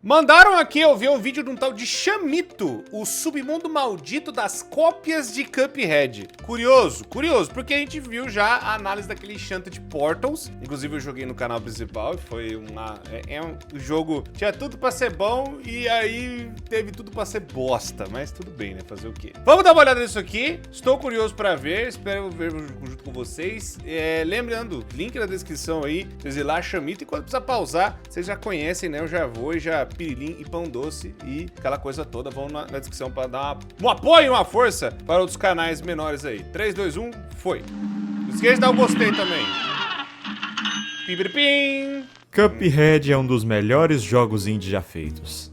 Mandaram aqui eu ver um vídeo de um tal de Chamito, o submundo maldito das cópias de Cuphead. Curioso, porque a gente viu já a análise daquele Enchanted Portals. Inclusive eu joguei no canal principal e foi um jogo, tinha tudo pra ser bom e aí teve tudo pra ser bosta. Mas tudo bem, né? Fazer o quê? Vamos dar uma olhada nisso aqui. Estou curioso pra ver, espero ver junto com vocês. Lembrando, link na descrição aí, vocês ir lá, Chamito, e quando precisar pausar, vocês já conhecem, né? Eu já vou e já pirilim e pão doce e aquela coisa toda. Vão na descrição para dar um apoio, uma força para outros canais menores aí. 3, 2, 1, foi. Não esqueça de dar um gostei também. Pim. Cuphead é um dos melhores jogos indie já feitos.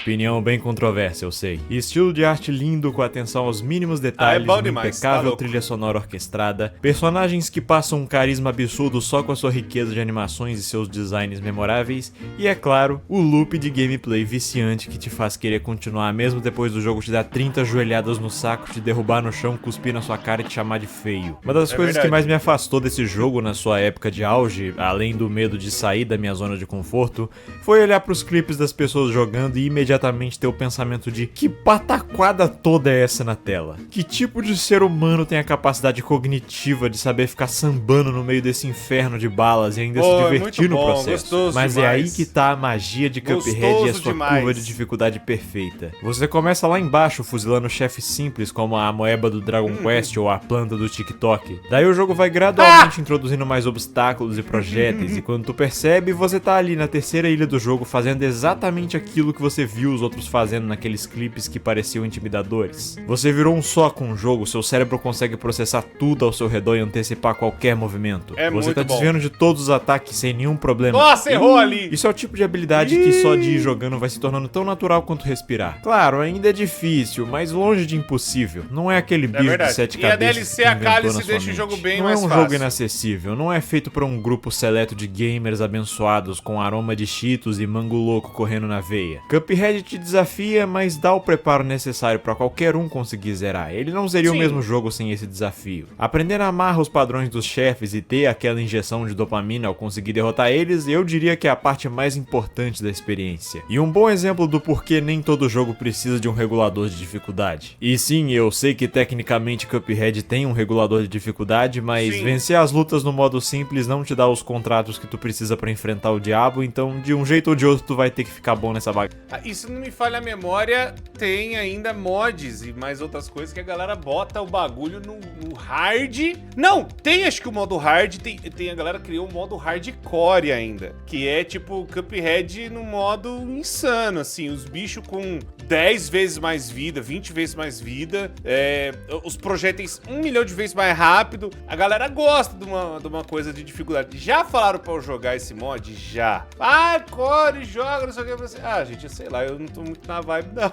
Opinião bem controversa, eu sei. Estilo de arte lindo com atenção aos mínimos detalhes, uma impecável trilha sonora orquestrada, personagens que passam um carisma absurdo só com a sua riqueza de animações e seus designs memoráveis, e é claro, o loop de gameplay viciante que te faz querer continuar mesmo depois do jogo te dar 30 joelhadas no saco, te derrubar no chão, cuspir na sua cara e te chamar de feio. Uma das coisas que mais me afastou desse jogo na sua época de auge, além do medo de sair da minha zona de conforto, foi olhar pros clipes das pessoas jogando e imediatamente ter o pensamento de que pataquada toda é essa na tela? Que tipo de ser humano tem a capacidade cognitiva de saber ficar sambando no meio desse inferno de balas e ainda se divertir no processo? Mas é aí que tá a magia de Cuphead e a sua curva de dificuldade perfeita. Você começa lá embaixo fuzilando chefes simples como a amoeba do Dragon Quest ou a planta do TikTok. Daí o jogo vai gradualmente introduzindo mais obstáculos e projéteis e quando tu percebe, você tá ali na terceira ilha do jogo fazendo exatamente aquilo que você viu os outros fazendo naqueles clipes que pareciam intimidadores. Você virou um só com o jogo, seu cérebro consegue processar tudo ao seu redor e antecipar qualquer movimento. Você tá desviando de todos os ataques sem nenhum problema. Nossa, errou ali! Isso é o tipo de habilidade que só de ir jogando vai se tornando tão natural quanto respirar. Claro, ainda é difícil, mas longe de impossível. Não é aquele bicho de 7 cabeças. E a DLC, a Cálice, deixa o jogo bem mais fácil. Não é um jogo inacessível, não é feito por um grupo seleto de gamers abençoados com aroma de Cheetos e mango louco correndo na veia. Cuphead te desafia, mas dá o preparo necessário pra qualquer um conseguir zerar. Ele não seria o mesmo jogo sem esse desafio. Aprender a amarrar os padrões dos chefes e ter aquela injeção de dopamina ao conseguir derrotar eles, eu diria que é a parte mais importante da experiência. E um bom exemplo do porquê nem todo jogo precisa de um regulador de dificuldade. E sim, eu sei que tecnicamente Cuphead tem um regulador de dificuldade, mas vencer as lutas no modo simples não te dá os contratos que tu precisa pra enfrentar o diabo, então de um jeito ou de outro tu vai ter que ficar bom nessa bagaça. Isso não me falha a memória, tem ainda mods e mais outras coisas que a galera bota o bagulho no hard. Não, tem acho que o modo hard, tem a galera criou um modo hardcore ainda, que é tipo Cuphead no modo insano, assim, os bichos com 10 vezes mais vida, 20 vezes mais vida, os projéteis 1 milhão de vezes mais rápido. A galera gosta de uma coisa de dificuldade. Já falaram pra eu jogar esse mod? Já. Core, joga, não sei o que. Gente, eu sei lá, eu não tô muito na vibe, não.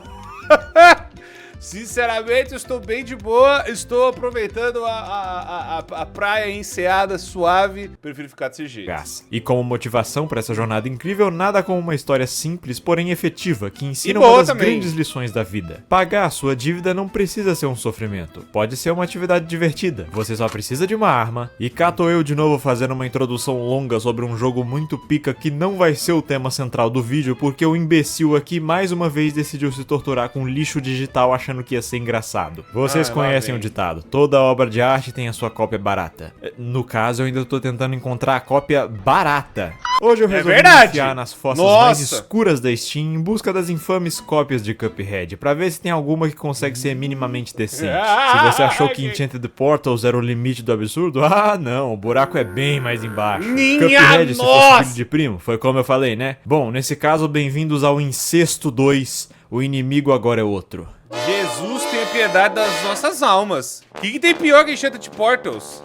Sinceramente, eu estou bem de boa, estou aproveitando a praia enseada, suave, prefiro ficar desse jeito. E como motivação para essa jornada incrível, nada como uma história simples, porém efetiva, que ensina uma das grandes lições da vida. Pagar a sua dívida não precisa ser um sofrimento, pode ser uma atividade divertida, você só precisa de uma arma. E cá tô eu de novo fazendo uma introdução longa sobre um jogo muito pica que não vai ser o tema central do vídeo, porque o imbecil aqui mais uma vez decidiu se torturar com lixo digital achando que ia ser engraçado. Vocês conhecem o ditado, toda obra de arte tem a sua cópia barata. No caso, eu ainda tô tentando encontrar a cópia barata. Hoje eu resolvi me enfiar nas fossas mais escuras da Steam em busca das infames cópias de Cuphead, pra ver se tem alguma que consegue ser minimamente decente. Se você achou que Enchanted Portals era o limite do absurdo, não, o buraco é bem mais embaixo. Cuphead, se fosse filho de primo, foi como eu falei, né? Bom, nesse caso, bem-vindos ao Incesto 2, o inimigo agora é outro. Jesus, tenha piedade das nossas almas. O que tem pior que Enchanted Portals?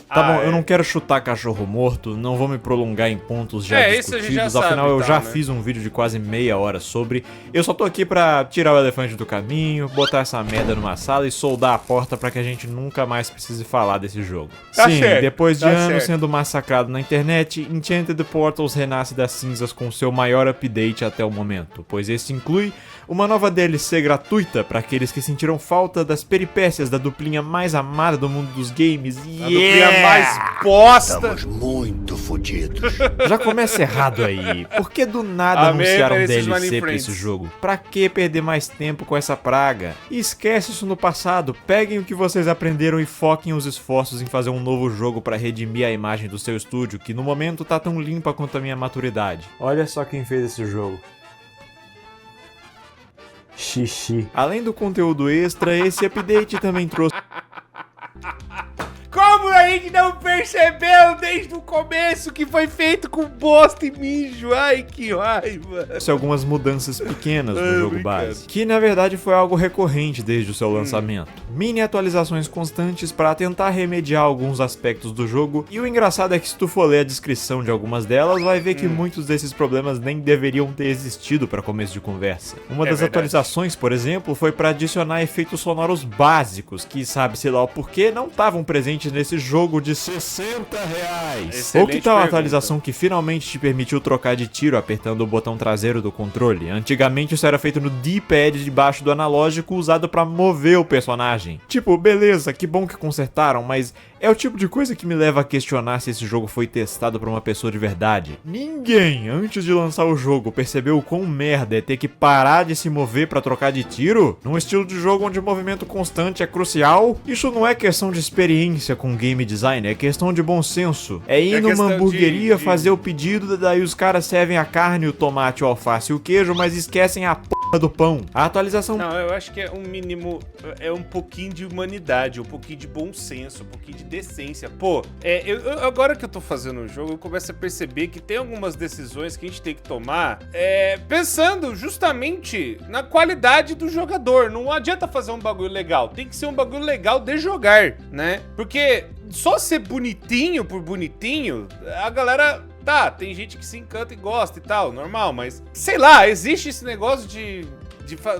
Tá bom, eu não quero chutar cachorro morto, não vou me prolongar em pontos já discutidos, afinal eu já fiz um vídeo de quase meia hora sobre. Eu só tô aqui pra tirar o elefante do caminho, botar essa merda numa sala e soldar a porta pra que a gente nunca mais precise falar desse jogo. Sim, depois de anos sendo massacrado na internet, Enchanted Portals renasce das cinzas com seu maior update até o momento, pois esse inclui uma nova DLC gratuita para aqueles que sentiram falta das peripécias da duplinha mais amada do mundo dos games. mais bosta. Estamos muito fodidos. Já começa errado aí. Por que do nada anunciaram um DLC pra esse jogo? Pra que perder mais tempo com essa praga? E esquece isso no passado. Peguem o que vocês aprenderam e foquem os esforços em fazer um novo jogo pra redimir a imagem do seu estúdio, que no momento tá tão limpa quanto a minha maturidade. Olha só quem fez esse jogo. Xixi. Além do conteúdo extra, esse update também trouxe Como a gente não percebeu desde o começo que foi feito com bosta e mijo? Ai, que raiva. algumas mudanças pequenas no jogo base, que na verdade foi algo recorrente desde o seu lançamento. Mini atualizações constantes para tentar remediar alguns aspectos do jogo, e o engraçado é que se tu for ler a descrição de algumas delas, vai ver que muitos desses problemas nem deveriam ter existido para começo de conversa. Uma das atualizações, por exemplo, foi para adicionar efeitos sonoros básicos, que sabe-se lá o porquê não estavam presentes nesse jogo de R$60. Ou que tal a atualização que finalmente te permitiu trocar de tiro apertando o botão traseiro do controle? Antigamente isso era feito no D-pad debaixo do analógico usado pra mover o personagem. Tipo, beleza, que bom que consertaram, mas é o tipo de coisa que me leva a questionar se esse jogo foi testado pra uma pessoa de verdade. Ninguém, antes de lançar o jogo, percebeu o quão merda é ter que parar de se mover pra trocar de tiro? Num estilo de jogo onde o movimento constante é crucial? Isso não é questão de experiência com game design, é questão de bom senso. É ir numa hamburgueria, fazer o pedido, daí os caras servem a carne, o tomate, o alface e o queijo, mas esquecem a porra do pão. A atualização... Não, eu acho que é um mínimo, é um pouquinho de humanidade, um pouquinho de bom senso, um pouquinho de decência. Pô, agora que eu tô fazendo o jogo, eu começo a perceber que tem algumas decisões que a gente tem que tomar pensando justamente na qualidade do jogador. Não adianta fazer um bagulho legal, tem que ser um bagulho legal de jogar, né? Porque só ser bonitinho por bonitinho, a galera... Tá, tem gente que se encanta e gosta e tal, normal, mas... Sei lá, existe esse negócio de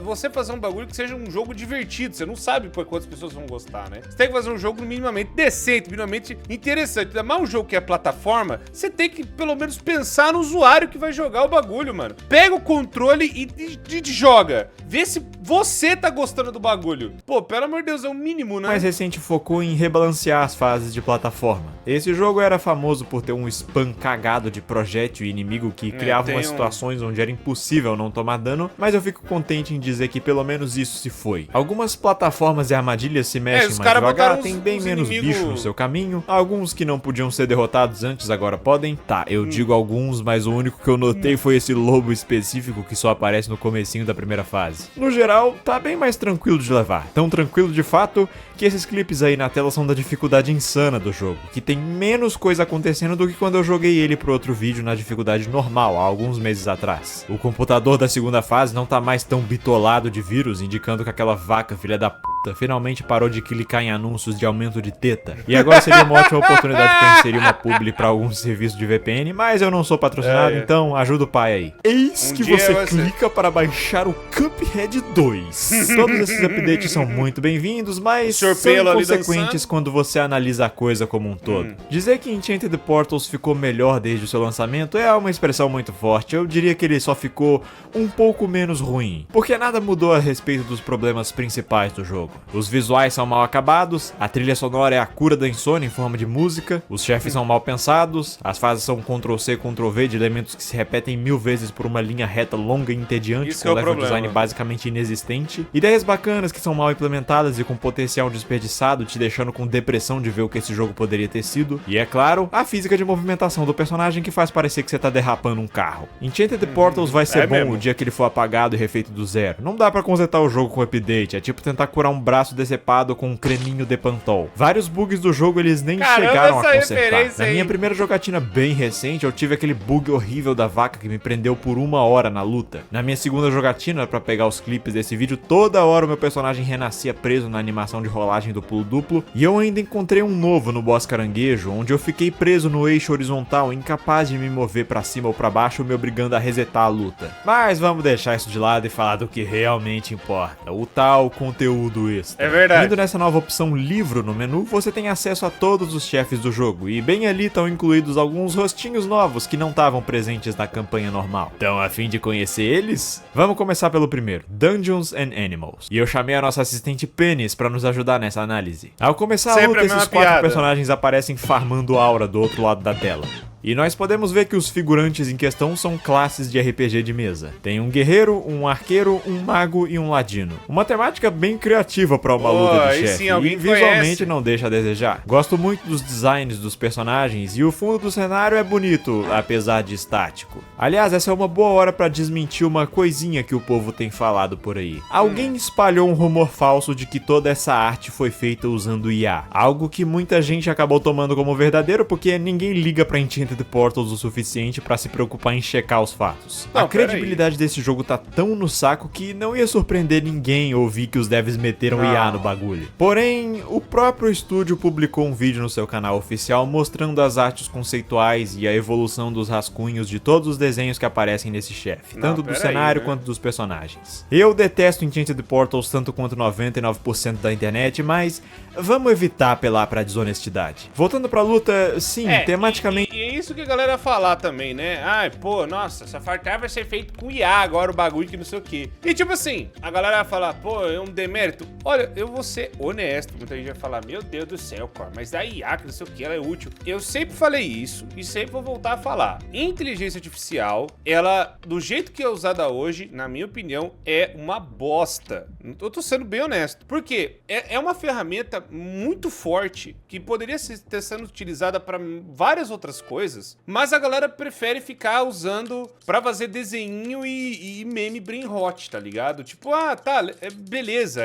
você fazer um bagulho que seja um jogo divertido. Você não sabe por quantas pessoas vão gostar, né? Você tem que fazer um jogo minimamente decente, minimamente interessante. Ainda mais um jogo que é plataforma, você tem que pelo menos pensar no usuário que vai jogar o bagulho, mano. Pega o controle e joga. Vê se você tá gostando do bagulho. Pô, pelo amor de Deus, é o mínimo, né? Mais recente focou em rebalancear as fases de plataforma. Esse jogo era famoso por ter um spam cagado de projétil e inimigo que criava umas situações onde era impossível não tomar dano, mas eu fico contente em dizer que pelo menos isso se foi. Algumas plataformas e armadilhas se mexem mais devagar, tem bem menos bicho no seu caminho, alguns que não podiam ser derrotados antes agora podem. Tá, eu digo alguns, mas o único que eu notei foi esse lobo específico que só aparece no comecinho da primeira fase. No geral, tá bem mais tranquilo de levar. Tão tranquilo de fato que esses clipes aí na tela são da dificuldade insana do jogo, que tem menos coisa acontecendo do que quando eu joguei ele pro outro vídeo na dificuldade normal, há alguns meses atrás. O computador da segunda fase não tá mais tão bitolado de vírus, indicando que aquela vaca filha da puta finalmente parou de clicar em anúncios de aumento de teta. E agora seria uma ótima oportunidade pra inserir uma publi pra algum serviço de VPN, mas eu não sou patrocinado, então ajuda o pai aí. Eis que você clica para baixar o Cuphead 2. Todos esses updates são muito bem-vindos, mas são inconsequentes quando você analisa a coisa como um todo. Dizer que Enchanted Portals ficou melhor desde o seu lançamento é uma expressão muito forte. Eu diria que ele só ficou um pouco menos ruim, porque nada mudou a respeito dos problemas principais do jogo. Os visuais são mal acabados, a trilha sonora é a cura da insônia em forma de música, os chefes são mal pensados, as fases são Ctrl+C, Ctrl+V de elementos que se repetem 1000 vezes por uma linha reta longa e entediante, com level design basicamente inexistente, ideias bacanas que são mal implementadas e com potencial desperdiçado, te deixando com depressão de ver o que esse jogo poderia ter sido, e é claro, a física de movimentação do personagem que faz parecer que você tá derrapando um carro. Enchanted Portals vai ser bom o dia que ele for apagado e refeito do zero. Não dá pra consertar o jogo com update, é tipo tentar curar um braço decepado com um creminho de Pantol. Vários bugs do jogo eles nem chegaram a consertar. Na minha primeira jogatina bem recente, eu tive aquele bug horrível da vaca que me prendeu por 1 hora na luta. Na minha segunda jogatina, pra pegar os clipes desse vídeo, toda hora o meu personagem renascia preso na animação de rolagem do pulo duplo, e eu ainda encontrei um novo no boss caranguejo, onde eu fiquei preso no eixo horizontal, incapaz de me mover pra cima ou pra baixo, me obrigando a resetar a luta. Mas vamos deixar isso de lado e falar do que realmente importa, o tal conteúdo extra. É verdade. Indo nessa nova opção livro no menu, você tem acesso a todos os chefes do jogo, e bem ali estão incluídos alguns rostinhos novos que não estavam presentes na campanha normal. Então, a fim de conhecer eles? Vamos começar pelo primeiro, Dungeons and Animals. E eu chamei a nossa assistente Penis pra nos ajudar nessa análise. Ao começar a luta, esses 4 personagens aparecem farmando aura do outro lado da tela. E nós podemos ver que os figurantes em questão são classes de RPG de mesa. Tem um guerreiro, um arqueiro, um mago e um ladino. Uma temática bem criativa para uma luta de chefe, e visualmente não deixa a desejar. Gosto muito dos designs dos personagens e o fundo do cenário é bonito, apesar de estático. Aliás, essa é uma boa hora para desmentir uma coisinha que o povo tem falado por aí. Alguém espalhou um rumor falso de que toda essa arte foi feita usando IA. Algo que muita gente acabou tomando como verdadeiro porque ninguém liga pra Enchanted Portals o suficiente pra se preocupar em checar os fatos. A credibilidade desse jogo tá tão no saco que não ia surpreender ninguém ouvir que os devs meteram IA no bagulho. Porém, o próprio estúdio publicou um vídeo no seu canal oficial mostrando as artes conceituais e a evolução dos rascunhos de todos os desenhos que aparecem nesse chefe, tanto do cenário quanto dos personagens. Eu detesto Enchanted Portals tanto quanto 99% da internet, mas vamos evitar apelar pra desonestidade. Voltando pra luta, sim, tematicamente... E é isso que a galera ia falar também, né? Ai, pô, nossa, essa Far Cry vai ser feito com IA agora, o bagulho que não sei o quê. E tipo assim, a galera vai falar, pô, é um demérito. Olha, eu vou ser honesto, muita gente vai falar, meu Deus do céu, cara, mas a IA, que não sei o que, ela é útil. Eu sempre falei isso e sempre vou voltar a falar. Inteligência artificial, ela, do jeito que é usada hoje, na minha opinião, é uma bosta. Eu tô sendo bem honesto. Por quê? É uma ferramenta muito forte que poderia ter sendo utilizada para várias outras coisas, mas a galera prefere ficar usando pra fazer desenho e meme brain hot, tá ligado? Tipo, tá, beleza,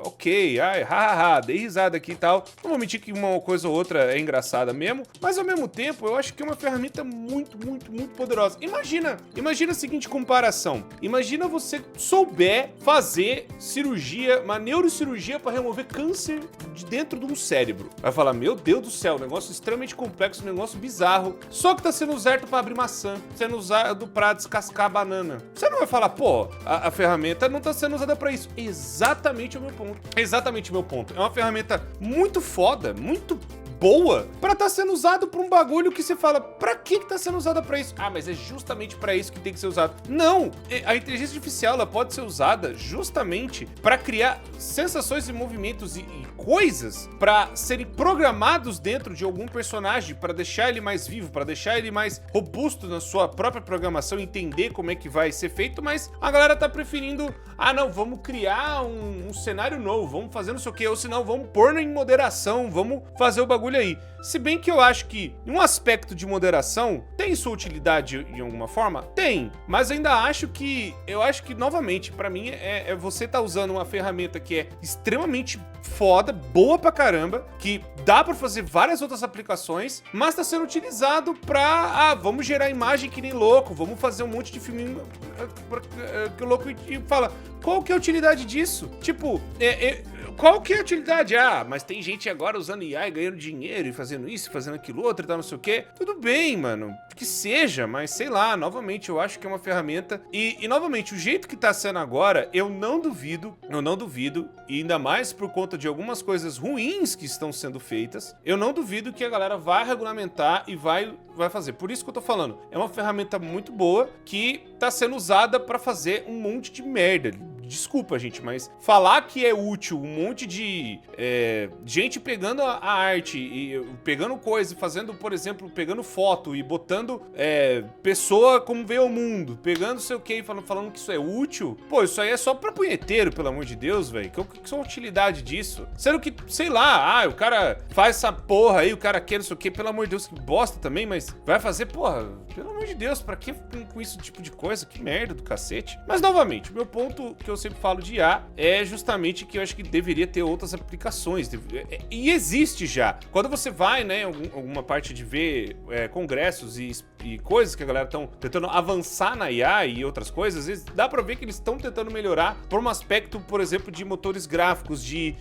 ok, hahaha, dei risada aqui e tal. Não vou mentir que uma coisa ou outra é engraçada mesmo, mas ao mesmo tempo eu acho que é uma ferramenta muito, muito, muito poderosa. Imagina a seguinte comparação. Imagina você souber fazer cirurgia, uma neurocirurgia pra remover câncer de dentro de um cérebro. Vai falar, meu Deus do céu, um negócio extremamente complexo, um negócio bizarro. Só que tá sendo usado pra abrir maçã, sendo usado pra descascar banana. Você não vai falar, pô, a ferramenta não tá sendo usada pra isso. Exatamente o meu ponto. Exatamente o meu ponto. É uma ferramenta muito foda, muito boa pra tá sendo usado pra um bagulho que você fala, pra que tá sendo usada pra isso? Ah, mas é justamente pra isso que tem que ser usado. Não! A inteligência artificial, ela pode ser usada justamente pra criar sensações e movimentos e coisas pra serem programados dentro de algum personagem, pra deixar ele mais vivo, pra deixar ele mais robusto na sua própria programação, entender como é que vai ser feito, mas a galera tá preferindo, não, vamos criar um cenário novo, vamos fazer não sei o que, ou senão vamos pôr em moderação, vamos fazer o bagulho aí. Se bem que eu acho que um aspecto de moderação tem sua utilidade de alguma forma? Tem, mas ainda acho que, novamente, pra mim, você tá usando uma ferramenta que é extremamente foda, boa pra caramba, que dá pra fazer várias outras aplicações, mas tá sendo utilizado pra, vamos gerar imagem que nem louco, vamos fazer um monte de filminho que o louco e fala, qual que é a utilidade disso? Tipo, qual que é a utilidade? Mas tem gente agora usando IA e ganhando dinheiro e fazendo isso, fazendo aquilo outro e tal, não sei o quê. Tudo bem, mano, que seja, mas sei lá, novamente, eu acho que é uma ferramenta. E novamente, o jeito que tá sendo agora, eu não duvido, e ainda mais por conta de algumas coisas ruins que estão sendo feitas, eu não duvido que a galera vai regulamentar e vai fazer. Por isso que eu tô falando, é uma ferramenta muito boa que tá sendo usada pra fazer um monte de merda. Desculpa, gente, mas falar que é útil um monte de gente pegando a arte e pegando coisa, fazendo, por exemplo, pegando foto e botando pessoa como vê o mundo, pegando sei o que, falando que isso é útil, pô, isso aí é só pra punheteiro, pelo amor de Deus, velho. Que é a utilidade disso? Sendo que, sei lá, o cara faz essa porra aí, o cara quer não sei o que, pelo amor de Deus, que bosta também, mas vai fazer, porra, pelo amor de Deus, pra que com esse tipo de coisa? Que merda do cacete. Mas, novamente, o meu ponto que eu sempre falo de IA é justamente que eu acho que deveria ter outras aplicações. E existe já. Quando você vai, né, em alguma parte de ver congressos e e coisas que a galera estão tentando avançar na IA e outras coisas, dá pra ver que eles estão tentando melhorar por um aspecto, por exemplo, de motores gráficos, de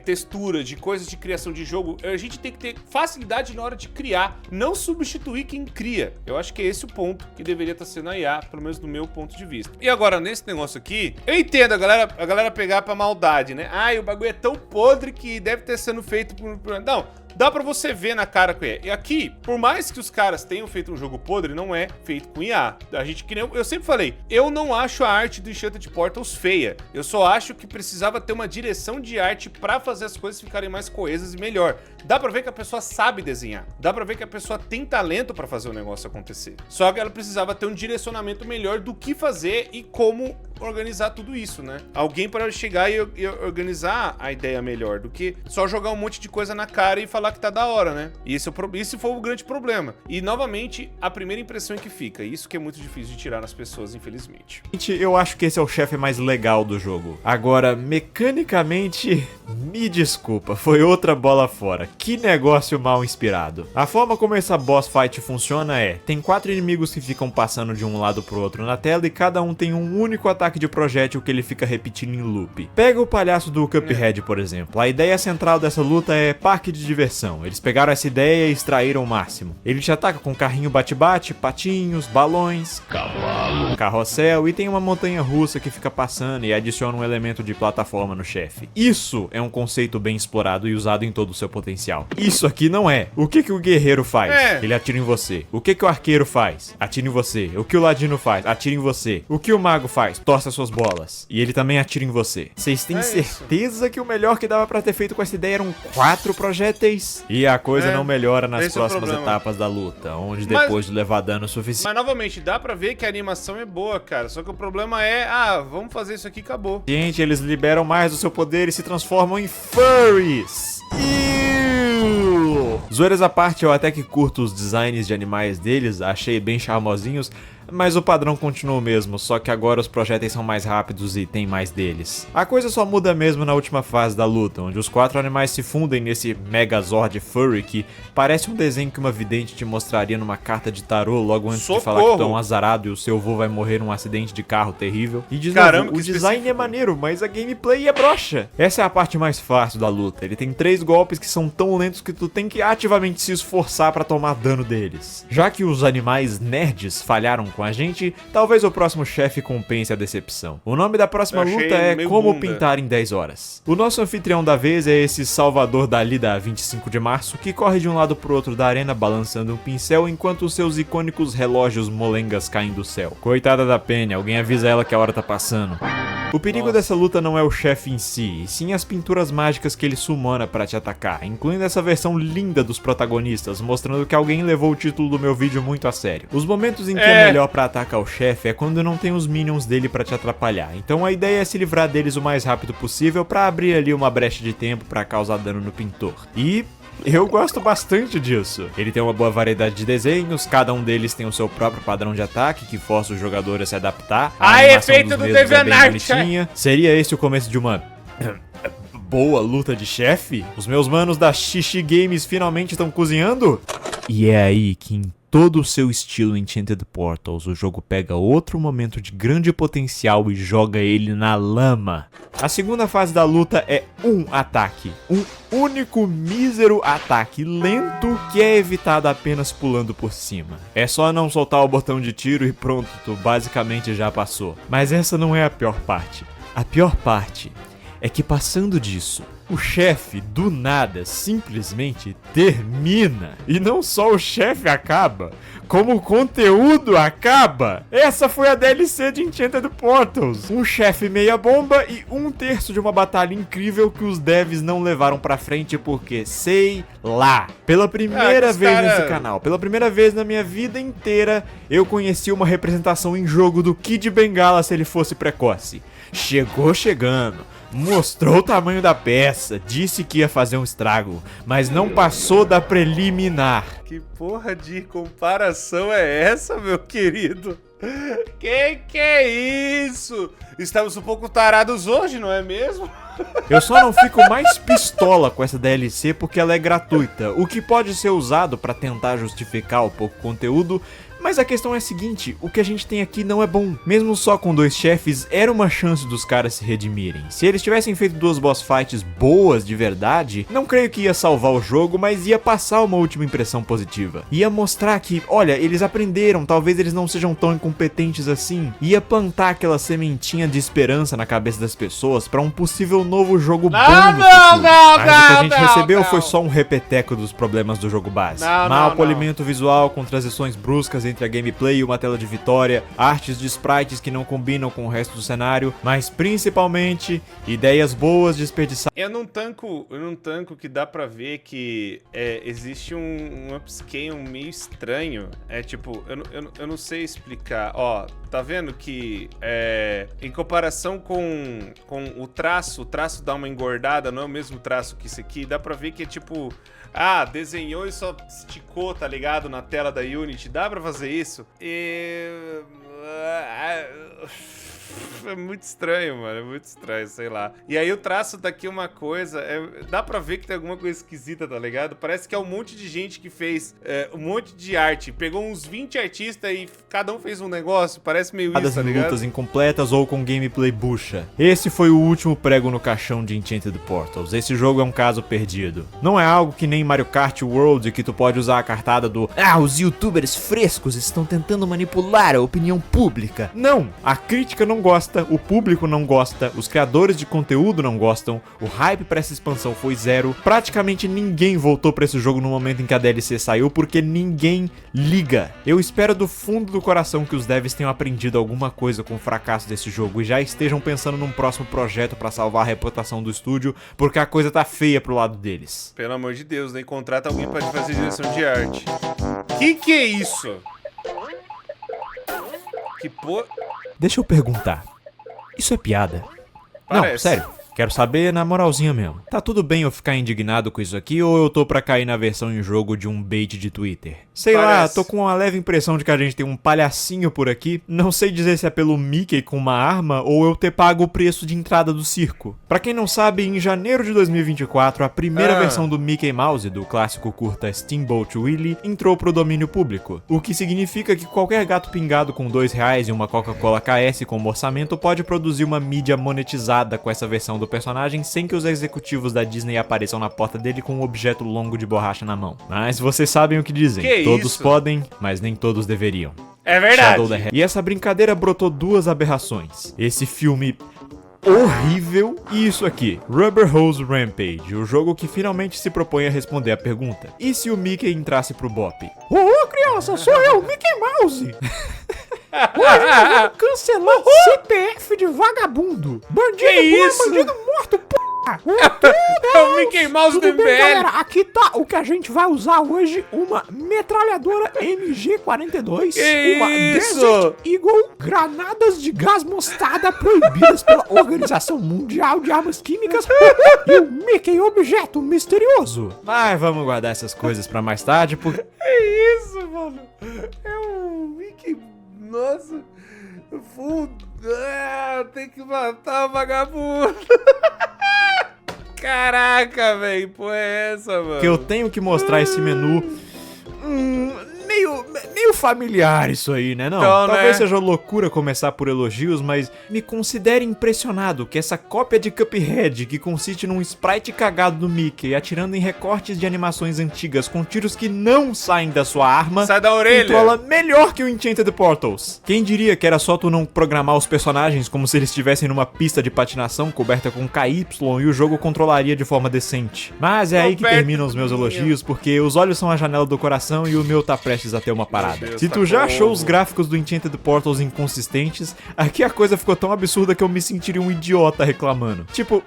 textura, de coisas de criação de jogo. A gente tem que ter facilidade na hora de criar, não substituir quem cria. Eu acho que é esse o ponto que deveria estar sendo a IA, pelo menos do meu ponto de vista. E agora, nesse negócio aqui, eu entendo a galera pegar pra maldade, né? Ai, o bagulho é tão podre que deve ter sendo feito por... Não, dá pra você ver na cara que é. E aqui, por mais que os caras tenham feito um jogo podre, não é feito com IA. A gente, que nem eu sempre falei, eu não acho a arte do Enchanted Portals feia. Eu só acho que precisava ter uma direção de arte pra fazer as coisas ficarem mais coesas e melhor. Dá pra ver que a pessoa sabe desenhar. Dá pra ver que a pessoa tem talento pra fazer o negócio acontecer. Só que ela precisava ter um direcionamento melhor do que fazer e como organizar tudo isso, né? Alguém para chegar e organizar a ideia melhor do que só jogar um monte de coisa na cara e falar que tá da hora, né? E esse foi o grande problema. E, novamente, a primeira impressão é que fica. Isso que é muito difícil de tirar nas pessoas, infelizmente. Eu acho que esse é o chefe mais legal do jogo. Agora, mecanicamente, me desculpa, foi outra bola fora. Que negócio mal inspirado. A forma como essa boss fight funciona tem 4 inimigos que ficam passando de um lado pro outro na tela e cada um tem um único ataque de projétil que ele fica repetindo em loop. Pega o palhaço do Cuphead, por exemplo. A ideia central dessa luta é parque de diversão. Eles pegaram essa ideia e extraíram o máximo. Ele te ataca com carrinho bate-bate, patinhos, balões, cavalo, carrossel e tem uma montanha russa que fica passando e adiciona um elemento de plataforma no chefe. Isso é um conceito bem explorado e usado em todo o seu potencial. Isso aqui não é. O que o guerreiro faz? Ele atira em você. O que o arqueiro faz? Atira em você. O que o ladino faz? Atira em você. O que o mago faz? Torce as suas bolas. E ele também atira em você. Vocês têm certeza que o melhor que dava pra ter feito com essa ideia eram 4 projéteis? E a coisa não melhora nas próximas etapas da luta, onde depois de levar dano suficiente... Mas novamente, dá pra ver que a animação é boa, cara. Só que o problema é, vamos fazer isso aqui e acabou. Gente, eles liberam mais do seu poder e se transformam em furries. Zoeiras à parte, eu até que curto os designs de animais deles, achei bem charmosinhos, mas o padrão continua o mesmo, só que agora os projéteis são mais rápidos e tem mais deles. A coisa só muda mesmo na última fase da luta, onde os 4 animais se fundem nesse Megazord Furry que parece um desenho que uma vidente te mostraria numa carta de tarô logo antes de falar que tu é um azarado e o seu avô vai morrer num acidente de carro terrível. E de novo, o design é maneiro, mas a gameplay é broxa. Essa é a parte mais fácil da luta. Ele tem 3 golpes que são tão lentos que tu tem que ativamente se esforçar pra tomar dano deles. Já que os animais nerds falharam com a gente, talvez o próximo chefe compense a decepção. O nome da próxima luta é Como Pintar em 10 Horas. O nosso anfitrião da vez é esse Salvador Dali da 25 de março, que corre de um lado pro outro da arena balançando um pincel enquanto os seus icônicos relógios molengas caem do céu. Coitada da Penny, alguém avisa ela que a hora tá passando. O perigo dessa luta não é o chefe em si, e sim as pinturas mágicas que ele sumona pra te atacar, incluindo essa versão linda dos protagonistas, mostrando que alguém levou o título do meu vídeo muito a sério. Os momentos em que é melhor pra atacar o chefe é quando não tem os minions dele pra te atrapalhar, então a ideia é se livrar deles o mais rápido possível pra abrir ali uma brecha de tempo pra causar dano no pintor. E... eu gosto bastante disso. Ele tem uma boa variedade de desenhos, cada um deles tem o seu próprio padrão de ataque, que força o jogador a se adaptar. A animação efeito do DeviantArt! Seria esse o começo de uma... boa luta de chefe? Os meus manos da Xixi Games finalmente estão cozinhando? E é aí que em todo o seu estilo Enchanted Portals, o jogo pega outro momento de grande potencial e joga ele na lama. A segunda fase da luta é um ataque, um único mísero ataque lento que é evitado apenas pulando por cima. É só não soltar o botão de tiro e pronto, tu basicamente já passou. Mas essa não é a pior parte. A pior parte é que passando disso, o chefe, do nada, simplesmente termina. E não só o chefe acaba, como o conteúdo acaba. Essa foi a DLC de Enchanted Portals. Um chefe meia bomba e 1/3 de uma batalha incrível que os devs não levaram pra frente porque, sei lá. Pela primeira vez nesse canal, pela primeira vez na minha vida inteira, eu conheci uma representação em jogo do Kid Bengala se ele fosse precoce. Chegou chegando. Mostrou o tamanho da peça, disse que ia fazer um estrago, mas não passou da preliminar. Que porra de comparação é essa, meu querido? Que é isso? Estamos um pouco tarados hoje, não é mesmo? Eu só não fico mais pistola com essa DLC porque ela é gratuita, o que pode ser usado pra tentar justificar o pouco conteúdo, Mas a questão é a seguinte, o que a gente tem aqui não é bom. Mesmo só com 2 chefes, era uma chance dos caras se redimirem. Se eles tivessem feito 2 boss fights boas de verdade, não creio que ia salvar o jogo, mas ia passar uma última impressão positiva. Ia mostrar que, olha, eles aprenderam, talvez eles não sejam tão incompetentes assim. Ia plantar aquela sementinha de esperança na cabeça das pessoas pra um possível novo jogo bom no futuro. Mas o que a gente recebeu foi só um repeteco dos problemas do jogo base. Mau polimento visual com transições bruscas entre a gameplay e uma tela de vitória, artes de sprites que não combinam com o resto do cenário, mas principalmente ideias boas desperdiçadas. Eu não tanco que dá pra ver que existe um upscale meio estranho. É tipo, eu não sei explicar. Ó, tá vendo que em comparação com o traço dá uma engordada, não é o mesmo traço que isso aqui. Dá pra ver que é tipo... Ah, desenhou e só esticou, tá ligado? Na tela da Unity. Dá pra fazer isso? É muito estranho, mano. É muito estranho, sei lá. E aí o traço daqui é uma coisa... dá pra ver que tem alguma coisa esquisita, tá ligado? Parece que é um monte de gente que fez um monte de arte. Pegou uns 20 artistas e cada um fez um negócio. Parece meio isso, tá ligado? Lutas incompletas ou com gameplay bucha. Esse foi o último prego no caixão de Enchanted Portals. Esse jogo é um caso perdido. Não é algo que nem Mario Kart World, que tu pode usar a cartada do os youtubers frescos estão tentando manipular a opinião pública. Não! A crítica não gosta, o público não gosta, os criadores de conteúdo não gostam, o hype pra essa expansão foi zero, praticamente ninguém voltou pra esse jogo no momento em que a DLC saiu porque ninguém liga. Eu espero do fundo do coração que os devs tenham aprendido alguma coisa com o fracasso desse jogo e já estejam pensando num próximo projeto pra salvar a reputação do estúdio, porque a coisa tá feia pro lado deles. Pelo amor de Deus, né? Contrata alguém pra te fazer direção de arte. Que é isso? Que porra... Deixa eu perguntar. Isso é piada? Parece. Não, sério. Quero saber na moralzinha mesmo. Tá tudo bem eu ficar indignado com isso aqui ou eu tô pra cair na versão em jogo de um bait de Twitter? Sei lá, tô com uma leve impressão de que a gente tem um palhacinho por aqui. Não sei dizer se é pelo Mickey com uma arma ou eu ter pago o preço de entrada do circo. Pra quem não sabe, em janeiro de 2024, a primeira versão do Mickey Mouse, do clássico curta Steamboat Willie, entrou pro domínio público. O que significa que qualquer gato pingado com R$2 e uma Coca-Cola KS como orçamento pode produzir uma mídia monetizada com essa versão do personagem sem que os executivos da Disney apareçam na porta dele com um objeto longo de borracha na mão. Mas vocês sabem o que dizem. Todos podem, mas nem todos deveriam. É verdade. E essa brincadeira brotou 2 aberrações. Esse filme horrível e isso aqui, Rubber Hose Rampage, o jogo que finalmente se propõe a responder a pergunta: e se o Mickey entrasse pro Bop? Ô criança, sou eu, Mickey Mouse! Hoje nós vamos cancelar CPF de vagabundo. Bandido bom, bandido morto, p***. É o Mickey Mouse do MBL. Galera, aqui tá o que a gente vai usar hoje: uma metralhadora MG42, uma Desert Eagle, granadas de gás mostarda proibidas pela Organização Mundial de Armas Químicas e o Mickey Objeto Misterioso. Mas vamos guardar essas coisas pra mais tarde, porque... É isso, mano. É o Mickey... Nossa. Tem que matar o vagabundo. Caraca, velho, pô, é essa, mano? Que eu tenho que mostrar esse menu meio familiar isso aí, né? Não, então, talvez né? seja loucura começar por elogios, mas me considere impressionado que essa cópia de Cuphead, que consiste num sprite cagado do Mickey atirando em recortes de animações antigas com tiros que não saem da sua arma, sai da orelha, controla melhor que o Enchanted Portals. Quem diria que era só tu não programar os personagens como se eles estivessem numa pista de patinação coberta com KY e o jogo controlaria de forma decente. Mas é aí que terminam os meus elogios, porque os olhos são a janela do coração e o meu tá prestes a ter uma parada. Deus, se tu já achou os gráficos do Enchanted Portals inconsistentes, aqui a coisa ficou tão absurda que eu me sentiria um idiota reclamando. Tipo,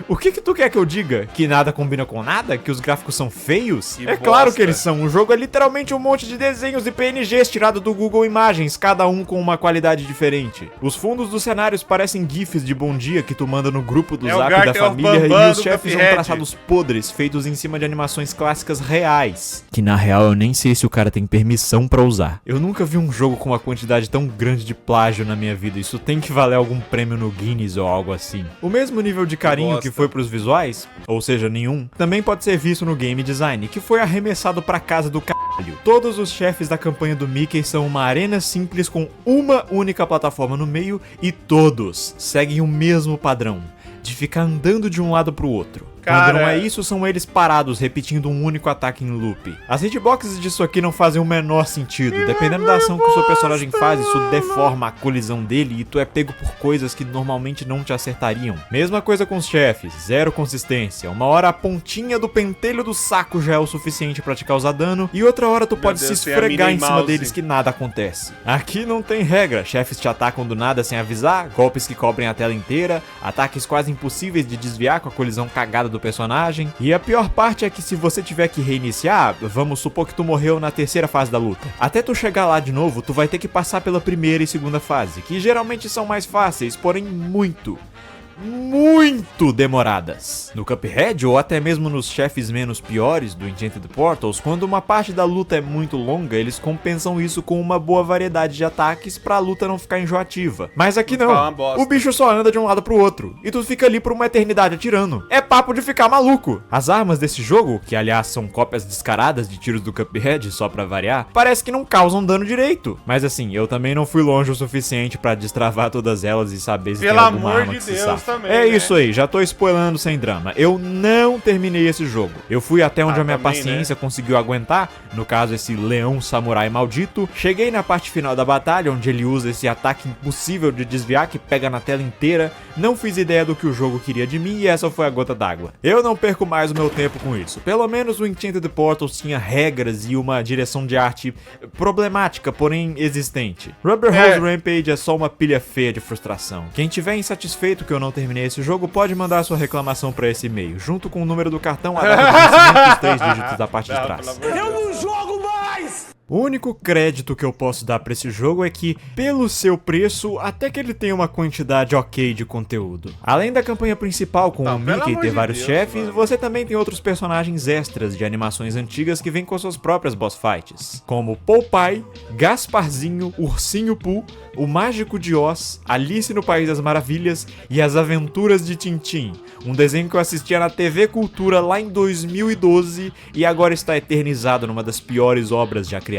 o que tu quer que eu diga? Que nada combina com nada? Que os gráficos são feios? Que claro bosta. que eles são. O jogo é literalmente um monte de desenhos e PNGs tirados do Google Imagens, cada um com uma qualidade diferente. Os fundos dos cenários parecem gifs de bom dia que tu manda no grupo do Zap da família e os chefes são traçados podres, feitos em cima de animações clássicas reais. Que na real eu nem sei se o cara tem permissão pra usar. Eu nunca vi um jogo com uma quantidade tão grande de plágio na minha vida. Isso tem que valer algum prêmio no Guinness ou algo assim. O mesmo nível de carinho que foi pros visuais, ou seja, nenhum, também pode ser visto no game design, que foi arremessado pra casa do c... Todos os chefes da campanha do Mickey são uma arena simples com uma única plataforma no meio e todos seguem o mesmo padrão, de ficar andando de um lado pro outro. Quando não é isso, são eles parados, repetindo um único ataque em loop. As hitboxes disso aqui não fazem o menor sentido. Dependendo da ação que o seu personagem faz, isso deforma a colisão dele e tu é pego por coisas que normalmente não te acertariam. Mesma coisa com os chefes, zero consistência. Uma hora a pontinha do pentelho do saco já é o suficiente pra te causar dano, e outra hora tu pode se esfregar em cima deles que nada acontece. Aqui não tem regra, chefes te atacam do nada sem avisar, golpes que cobrem a tela inteira, ataques quase impossíveis de desviar com a colisão cagada do personagem, e a pior parte é que se você tiver que reiniciar, vamos supor que tu morreu na terceira fase da luta, até tu chegar lá de novo, tu vai ter que passar pela primeira e segunda fase, que geralmente são mais fáceis, porém muito demoradas. No Cuphead, ou até mesmo nos chefes menos piores do Enchanted Portals, quando uma parte da luta é muito longa, eles compensam isso com uma boa variedade de ataques pra luta não ficar enjoativa. Mas aqui não, o bicho só anda de um lado pro outro, e tu fica ali por uma eternidade atirando. É papo de ficar maluco. As armas desse jogo, que aliás são cópias descaradas de tiros do Cuphead, só pra variar, parece que não causam dano direito. Mas assim, eu também não fui longe o suficiente pra destravar todas elas e saber se tem alguma arma que se safa. Também, isso aí, já tô spoilando sem drama. Eu não terminei esse jogo. Eu fui até onde a minha paciência conseguiu aguentar, no caso esse leão samurai maldito. Cheguei na parte final da batalha, onde ele usa esse ataque impossível de desviar que pega na tela inteira. Não fiz ideia do que o jogo queria de mim e essa foi a gota d'água. Eu não perco mais o meu tempo com isso. Pelo menos o Enchanted Portals tinha regras e uma direção de arte problemática, porém existente. Rubber Hose Rampage é só uma pilha feia de frustração. Quem tiver insatisfeito que eu não terminei esse jogo, pode mandar sua reclamação pra esse e-mail, junto com o número do cartão, a data de vencimento e os 3 dígitos da parte de trás. Eu não jogo mais! O único crédito que eu posso dar pra esse jogo é que, pelo seu preço, até que ele tem uma quantidade ok de conteúdo. Além da campanha principal com o Mickey ter vários chefes, você também tem outros personagens extras de animações antigas que vêm com suas próprias boss fights, como Popeye, Gasparzinho, Ursinho Pooh, O Mágico de Oz, Alice no País das Maravilhas e As Aventuras de Tintim, um desenho que eu assistia na TV Cultura lá em 2012 e agora está eternizado numa das piores obras já criadas.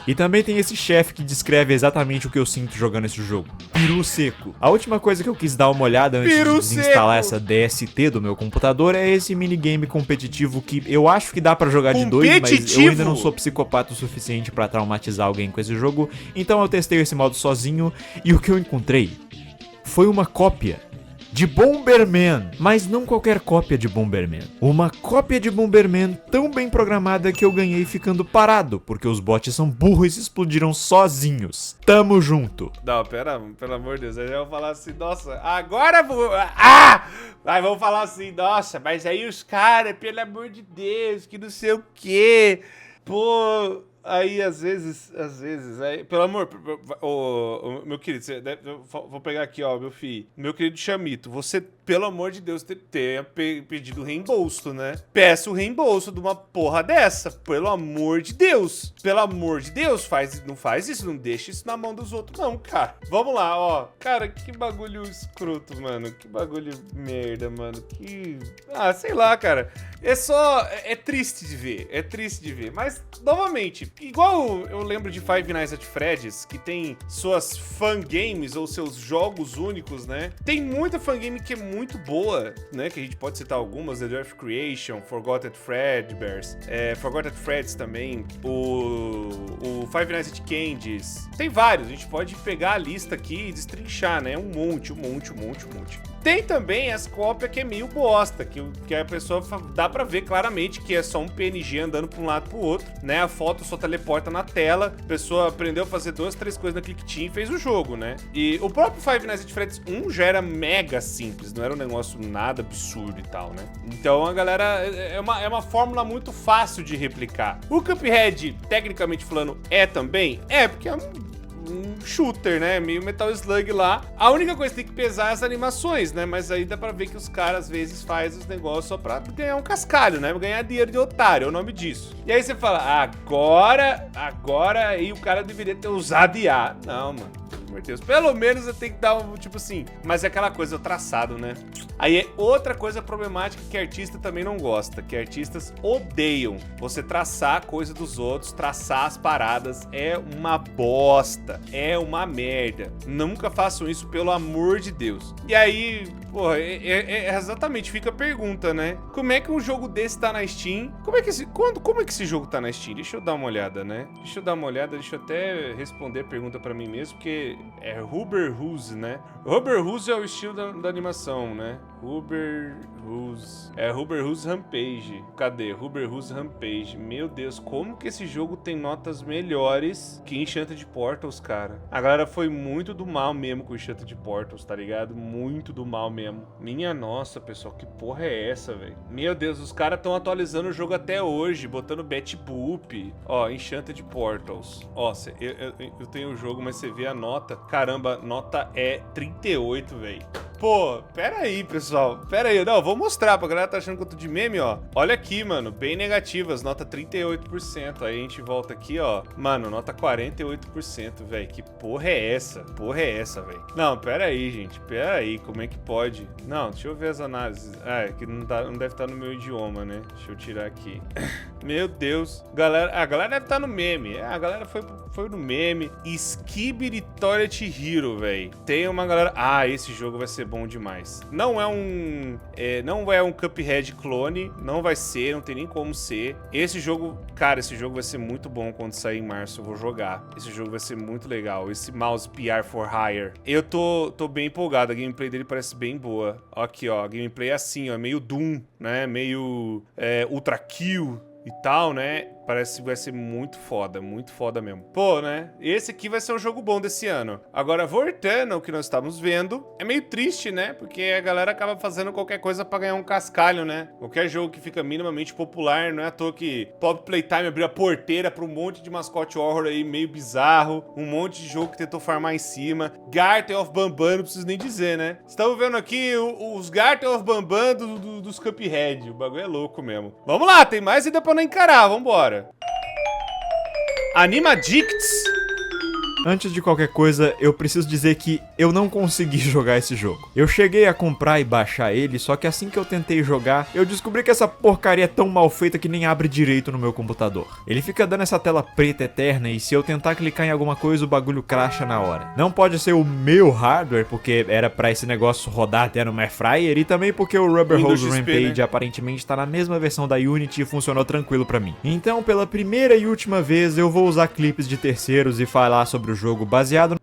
E também tem esse chefe que descreve exatamente o que eu sinto jogando esse jogo: peru seco. A última coisa que eu quis dar uma olhada antes de desinstalar essa DST do meu computador é esse minigame competitivo que eu acho que dá pra jogar de 2, mas eu ainda não sou psicopata o suficiente pra traumatizar alguém com esse jogo, então eu testei esse modo sozinho e o que eu encontrei foi uma cópia de Bomberman, mas não qualquer cópia de Bomberman. Uma cópia de Bomberman tão bem programada que eu ganhei ficando parado, porque os bots são burros e explodiram sozinhos. Tamo junto. Não, pera, pelo amor de Deus, aí eu vou falar assim, nossa, agora vou... Aí vamos falar assim, nossa, mas aí os caras, pelo amor de Deus, que não sei o quê. Pô... Aí, às vezes, aí, pelo amor, meu querido, vou pegar aqui, ó, meu filho, meu querido Chamito, você, pelo amor de Deus, tenha pedido reembolso, né? Peça o reembolso de uma porra dessa, pelo amor de Deus, não faz isso, não deixa isso na mão dos outros, não, cara. Vamos lá, ó, cara, que bagulho escroto, mano, que bagulho merda, mano, sei lá, cara, é triste de ver, mas, novamente, igual eu lembro de Five Nights at Freddy's, que tem suas fangames ou seus jogos únicos, né? Tem muita fangame que é muito boa, né? Que a gente pode citar algumas, The Earth Creation, Forgotten Fredbears, Forgotten Freds também, o Five Nights at Candy's. Tem vários, a gente pode pegar a lista aqui e destrinchar, né? Um monte. Tem também as cópias que é meio bosta, que a pessoa dá pra ver claramente que é só um PNG andando pra um lado pro outro, né? A foto só teleporta na tela, a pessoa aprendeu a fazer 2, 3 coisas na ClickTeam e fez o jogo, né? E o próprio Five Nights at Freddy's 1 já era mega simples, não era um negócio nada absurdo e tal, né? Então a galera, é uma fórmula muito fácil de replicar. O Cuphead, tecnicamente falando, também? Porque é um shooter, né? Meio Metal Slug lá. A única coisa que tem que pesar é as animações, né? Mas aí dá pra ver que os caras, às vezes, fazem os negócios só pra ganhar um cascalho, né? Ganhar dinheiro de otário, é o nome disso. E aí você fala, agora aí o cara deveria ter usado IA. Não, mano. amor de Deus. Pelo menos eu tenho que dar um, tipo assim, mas é aquela coisa, o traçado, né? Aí é outra coisa problemática que artista também não gosta, que artistas odeiam você traçar a coisa dos outros, traçar as paradas, é uma bosta, é uma merda. Nunca façam isso, pelo amor de Deus. E aí, porra, exatamente, fica a pergunta, né? Como é que um jogo desse tá na Steam? Como é que esse jogo tá na Steam? Deixa eu dar uma olhada, né? Deixa eu até responder a pergunta pra mim mesmo, porque é Rubber Hose, né? Rubber Hose é o estilo da animação, né? Rubber Hose. É Rubber Hose Rampage. Cadê? Rubber Hose Rampage. Meu Deus, como que esse jogo tem notas melhores que Enchanted Portals, cara? A galera foi muito do mal mesmo com Enchanted Portals, tá ligado? Muito do mal mesmo. Minha nossa, pessoal, que porra é essa, velho? Meu Deus, os caras estão atualizando o jogo até hoje, botando Batboop. Ó, Enchanted Portals. Ó, eu tenho o jogo, mas você vê a nota. Caramba, nota é 38, velho. Pô, pera aí, pessoal. Pera aí. Não, vou mostrar pra galera tá achando que eu tô de meme, ó. Olha aqui, mano. Bem negativas. Nota 38%. Aí a gente volta aqui, ó. Mano, nota 48%, velho. Que porra é essa? Porra é essa, velho? Não, pera aí, gente. Pera aí. Como é que pode? Não, deixa eu ver as análises. Ah, é que não deve estar no meu idioma, né? Deixa eu tirar aqui. Meu Deus. A galera deve estar no meme. É, a galera foi no meme. Skibidi Toilet Hero, velho. Tem uma galera... Ah, esse jogo vai ser bom demais. Não é um Cuphead clone. Não vai ser, não tem nem como ser. Esse jogo... Cara, esse jogo vai ser muito bom quando sair em março. Eu vou jogar. Esse jogo vai ser muito legal. Esse mouse PR for hire. Eu tô bem empolgado. A gameplay dele parece bem boa. Aqui, ó. A gameplay é assim, ó. Meio Doom, né? Meio Ultra Kill e tal, né? Parece que vai ser muito foda mesmo. Pô, né? Esse aqui vai ser um jogo bom desse ano. Agora, voltando ao que nós estamos vendo, é meio triste, né? Porque a galera acaba fazendo qualquer coisa pra ganhar um cascalho, né? Qualquer jogo que fica minimamente popular, não é à toa que Pop Playtime abriu a porteira pra um monte de mascote horror aí meio bizarro, um monte de jogo que tentou farmar em cima. Garten of Banban, não preciso nem dizer, né? Estamos vendo aqui os Garten of Banban dos Cuphead. O bagulho é louco mesmo. Vamos lá, tem mais ainda pra não encarar, vambora. Animadicts. Antes de qualquer coisa, eu preciso dizer que eu não consegui jogar esse jogo. Eu cheguei a comprar e baixar ele, só que assim que eu tentei jogar, eu descobri que essa porcaria é tão mal feita que nem abre direito no meu computador. Ele fica dando essa tela preta eterna e se eu tentar clicar em alguma coisa, o bagulho crasha na hora. Não pode ser o meu hardware, porque era pra esse negócio rodar até no Air Fryer, e também porque o Rubber Hose Rampage, né, aparentemente tá na mesma versão da Unity e funcionou tranquilo pra mim. Então, pela primeira e última vez, eu vou usar clipes de terceiros e falar sobre o jogo baseado no...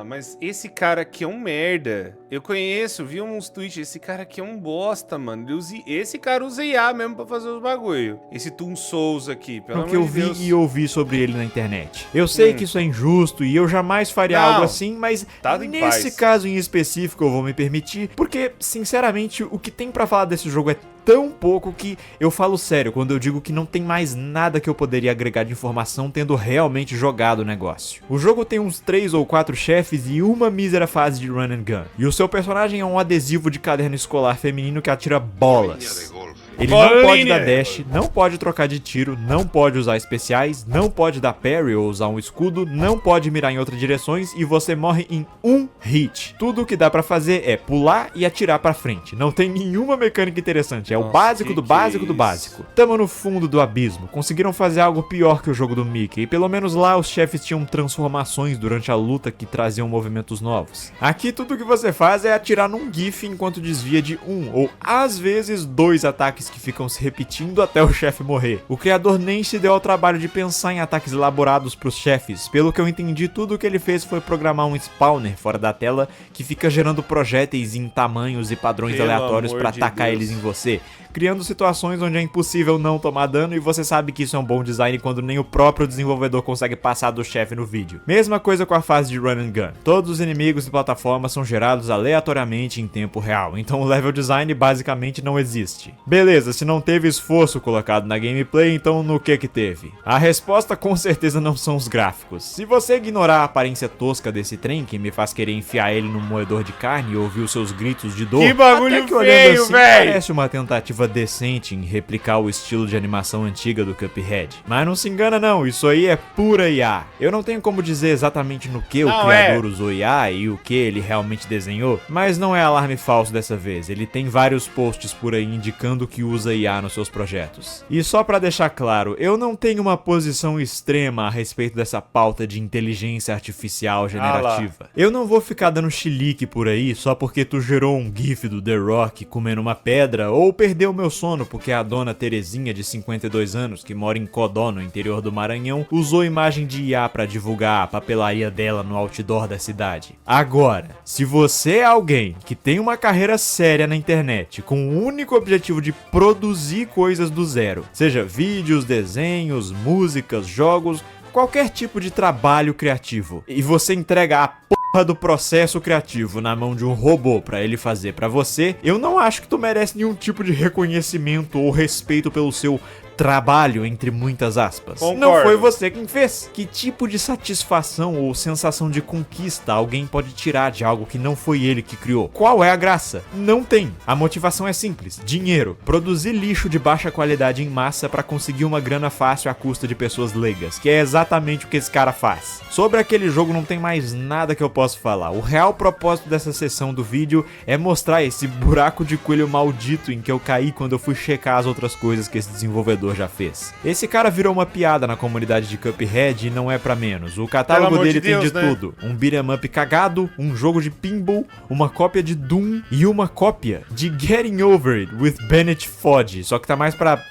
Mas esse cara aqui é um merda. Eu conheço, vi uns tweets. Esse cara aqui é um bosta, mano. Esse cara usa IA mesmo pra fazer os bagulho. Esse Toon Souls aqui, pelo amor de Deus. Que eu vi e ouvi sobre ele na internet. Eu sei que isso é injusto e eu jamais faria algo assim, mas nesse caso em específico eu vou me permitir, porque, sinceramente, o que tem pra falar desse jogo é tão pouco que eu falo sério quando eu digo que não tem mais nada que eu poderia agregar de informação tendo realmente jogado o negócio. O jogo tem uns 3 ou 4 chefes e uma mísera fase de run and gun. E o seu personagem é um adesivo de caderno escolar feminino que atira bolas. Ele não pode dar dash, não pode trocar de tiro, não pode usar especiais, não pode dar parry ou usar um escudo, não pode mirar em outras direções e você morre em um hit. Tudo o que dá pra fazer é pular e atirar pra frente. Não tem nenhuma mecânica interessante, é o básico do básico do básico. Tamo no fundo do abismo, conseguiram fazer algo pior que o jogo do Mickey e pelo menos lá os chefes tinham transformações durante a luta que traziam movimentos novos. Aqui tudo que você faz é atirar num gif enquanto desvia de um ou às vezes 2 ataques que ficam se repetindo até o chefe morrer. O criador nem se deu ao trabalho de pensar em ataques elaborados pros chefes. Pelo que eu entendi, tudo o que ele fez foi programar um spawner fora da tela que fica gerando projéteis em tamanhos e padrões aleatórios pra atacar eles em você, criando situações onde é impossível não tomar dano e você sabe que isso é um bom design quando nem o próprio desenvolvedor consegue passar do chefe no vídeo. Mesma coisa com a fase de run and gun. Todos os inimigos e plataformas são gerados aleatoriamente em tempo real, então o level design basicamente não existe. Beleza, beleza, se não teve esforço colocado na gameplay, então no que teve? A resposta com certeza não são os gráficos. Se você ignorar a aparência tosca desse trem, que me faz querer enfiar ele num moedor de carne e ouvir os seus gritos de dor, Que bagulho até que olhando feio, assim, véi! parece uma tentativa decente em replicar o estilo de animação antiga do Cuphead. Mas não se engana não, isso aí é pura IA. Eu não tenho como dizer exatamente no que o criador usou IA e o que ele realmente desenhou, mas não é alarme falso dessa vez. Ele tem vários posts por aí indicando que usa IA nos seus projetos. E só pra deixar claro, eu não tenho uma posição extrema a respeito dessa pauta de inteligência artificial generativa. Eu não vou ficar dando chilique por aí só porque tu gerou um gif do The Rock comendo uma pedra ou perdeu meu sono porque a dona Terezinha de 52 anos, que mora em Codó, no interior do Maranhão, usou imagem de IA pra divulgar a papelaria dela no outdoor da cidade. Agora, se você é alguém que tem uma carreira séria na internet com o único objetivo de produzir coisas do zero, seja vídeos, desenhos, músicas, jogos, qualquer tipo de trabalho criativo, e você entrega a porra do processo criativo na mão de um robô pra ele fazer pra você, eu não acho que tu merece nenhum tipo de reconhecimento ou respeito pelo seu trabalho, entre muitas aspas. Concordo. Não foi você quem fez. Que tipo de satisfação ou sensação de conquista alguém pode tirar de algo que não foi ele que criou? Qual é a graça? Não tem. A motivação é simples: dinheiro. Produzir lixo de baixa qualidade em massa pra conseguir uma grana fácil à custa de pessoas leigas, que é exatamente o que esse cara faz. Sobre aquele jogo não tem mais nada que eu possa falar. O real propósito dessa sessão do vídeo é mostrar esse buraco de coelho maldito em que eu caí quando eu fui checar as outras coisas que esse desenvolvedor já fez. Esse cara virou uma piada na comunidade de Cuphead e não é pra menos. O catálogo dele tem de tudo: um beat'em up cagado, um jogo de pinball, uma cópia de Doom e uma cópia de Getting Over It with Bennett Foddy, só que tá mais pra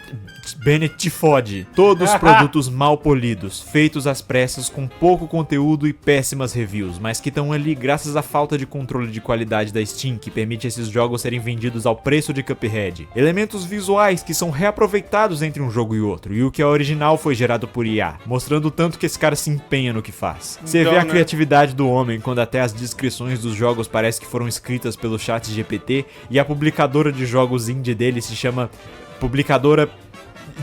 Bennett Foddy. Todos produtos mal polidos, feitos às pressas, com pouco conteúdo e péssimas reviews, mas que estão ali graças à falta de controle de qualidade da Steam, que permite esses jogos serem vendidos ao preço de Cuphead. Elementos visuais que são reaproveitados entre um jogo e outro, e o que é original foi gerado por IA, mostrando o tanto que esse cara se empenha no que faz. Você vê a criatividade do homem quando até as descrições dos jogos parece que foram escritas pelo ChatGPT, e a publicadora de jogos indie dele se chama Publicadora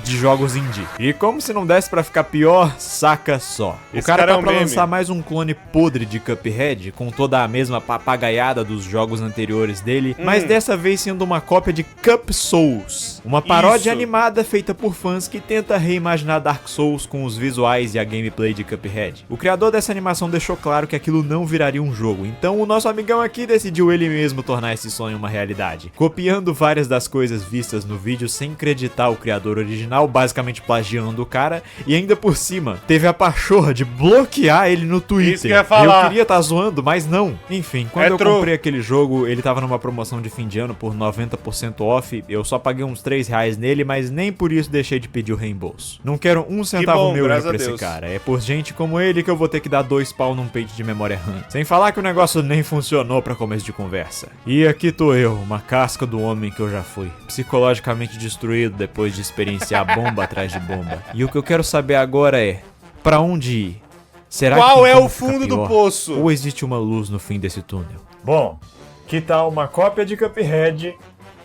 de Jogos Indie. E como se não desse pra ficar pior, saca só. O cara tá pra lançar mais um clone podre de Cuphead, com toda a mesma papagaiada dos jogos anteriores dele, mas dessa vez sendo uma cópia de Cup Souls, uma paródia animada feita por fãs que tenta reimaginar Dark Souls com os visuais e a gameplay de Cuphead. O criador dessa animação deixou claro que aquilo não viraria um jogo, então o nosso amigão aqui decidiu ele mesmo tornar esse sonho uma realidade, copiando várias das coisas vistas no vídeo sem acreditar o criador original, basicamente plagiando o cara, e ainda por cima teve a pachorra de bloquear ele no Twitter. Isso que eu ia falar. Eu queria tá zoando, mas não. Enfim, quando eu comprei aquele jogo, ele tava numa promoção de fim de ano por 90% off, eu só paguei uns R$3 nele, mas nem por isso deixei de pedir o reembolso. Não quero um centavo meu pra esse cara, é por gente como ele que eu vou ter que dar 2 pau num peito de memória RAM. Sem falar que o negócio nem funcionou pra começo de conversa. E aqui tô eu, uma casca do homem que eu já fui, psicologicamente destruído depois de experienciar bomba atrás de bomba. E o que eu quero saber agora é, pra onde ir? Será Qual que é o fundo do poço? Ou existe uma luz no fim desse túnel? Bom, que tal uma cópia de Cuphead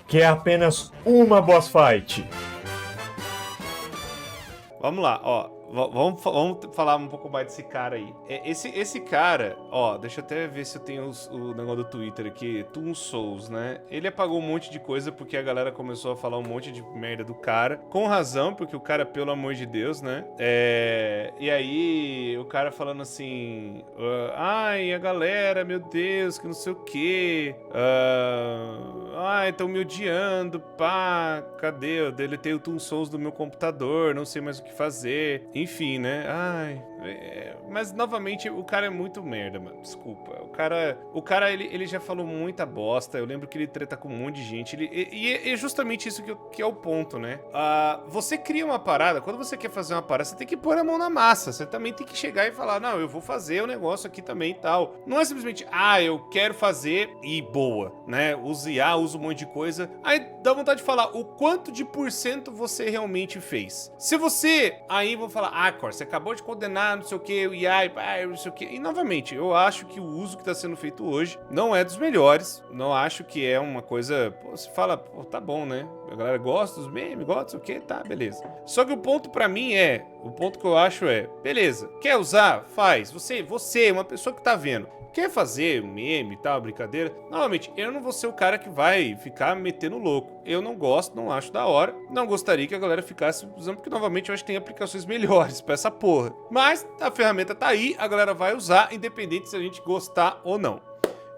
que é apenas uma boss fight? Vamos lá, ó. Vamos falar um pouco mais desse cara aí. Esse cara, ó, deixa eu até ver se eu tenho o negócio do Twitter aqui. Toon Souls, né? Ele apagou um monte de coisa porque a galera começou a falar um monte de merda do cara. Com razão, porque o cara, pelo amor de Deus, né? E aí, o cara falando assim... ai, a galera, meu Deus, que não sei o quê. Ai, tão me odiando, pá. Cadê? Eu deletei o Toon Souls do meu computador, não sei mais o que fazer. Enfim, né? Ai... Mas, novamente, o cara é muito merda, mano. Desculpa. O cara ele já falou muita bosta. Eu lembro que ele treta com um monte de gente. E é justamente isso que é o ponto, né? Você cria uma parada. Quando você quer fazer uma parada, você tem que pôr a mão na massa. Você também tem que chegar e falar, não, eu vou fazer o negócio aqui também e tal. Não é simplesmente, eu quero fazer e boa, né? Usa IA, usa um monte de coisa. Aí dá vontade de falar o quanto de % você realmente fez. Se você... Aí vou falar, Cor, você acabou de condenar não sei o que, o IA, não sei o que. E novamente, eu acho que o uso que tá sendo feito hoje não é dos melhores. Não acho que é uma coisa... Pô, você fala, pô, tá bom, né? A galera gosta dos memes, gosta, não sei o que, tá, beleza. Só que o ponto pra mim o ponto que eu acho beleza, quer usar? Faz. Você, uma pessoa que tá vendo, quer fazer meme e tal, brincadeira? Novamente, eu não vou ser o cara que vai ficar metendo louco. Eu não gosto, não acho da hora. Não gostaria que a galera ficasse usando, porque novamente eu acho que tem aplicações melhores pra essa porra. Mas a ferramenta tá aí, a galera vai usar, independente se a gente gostar ou não.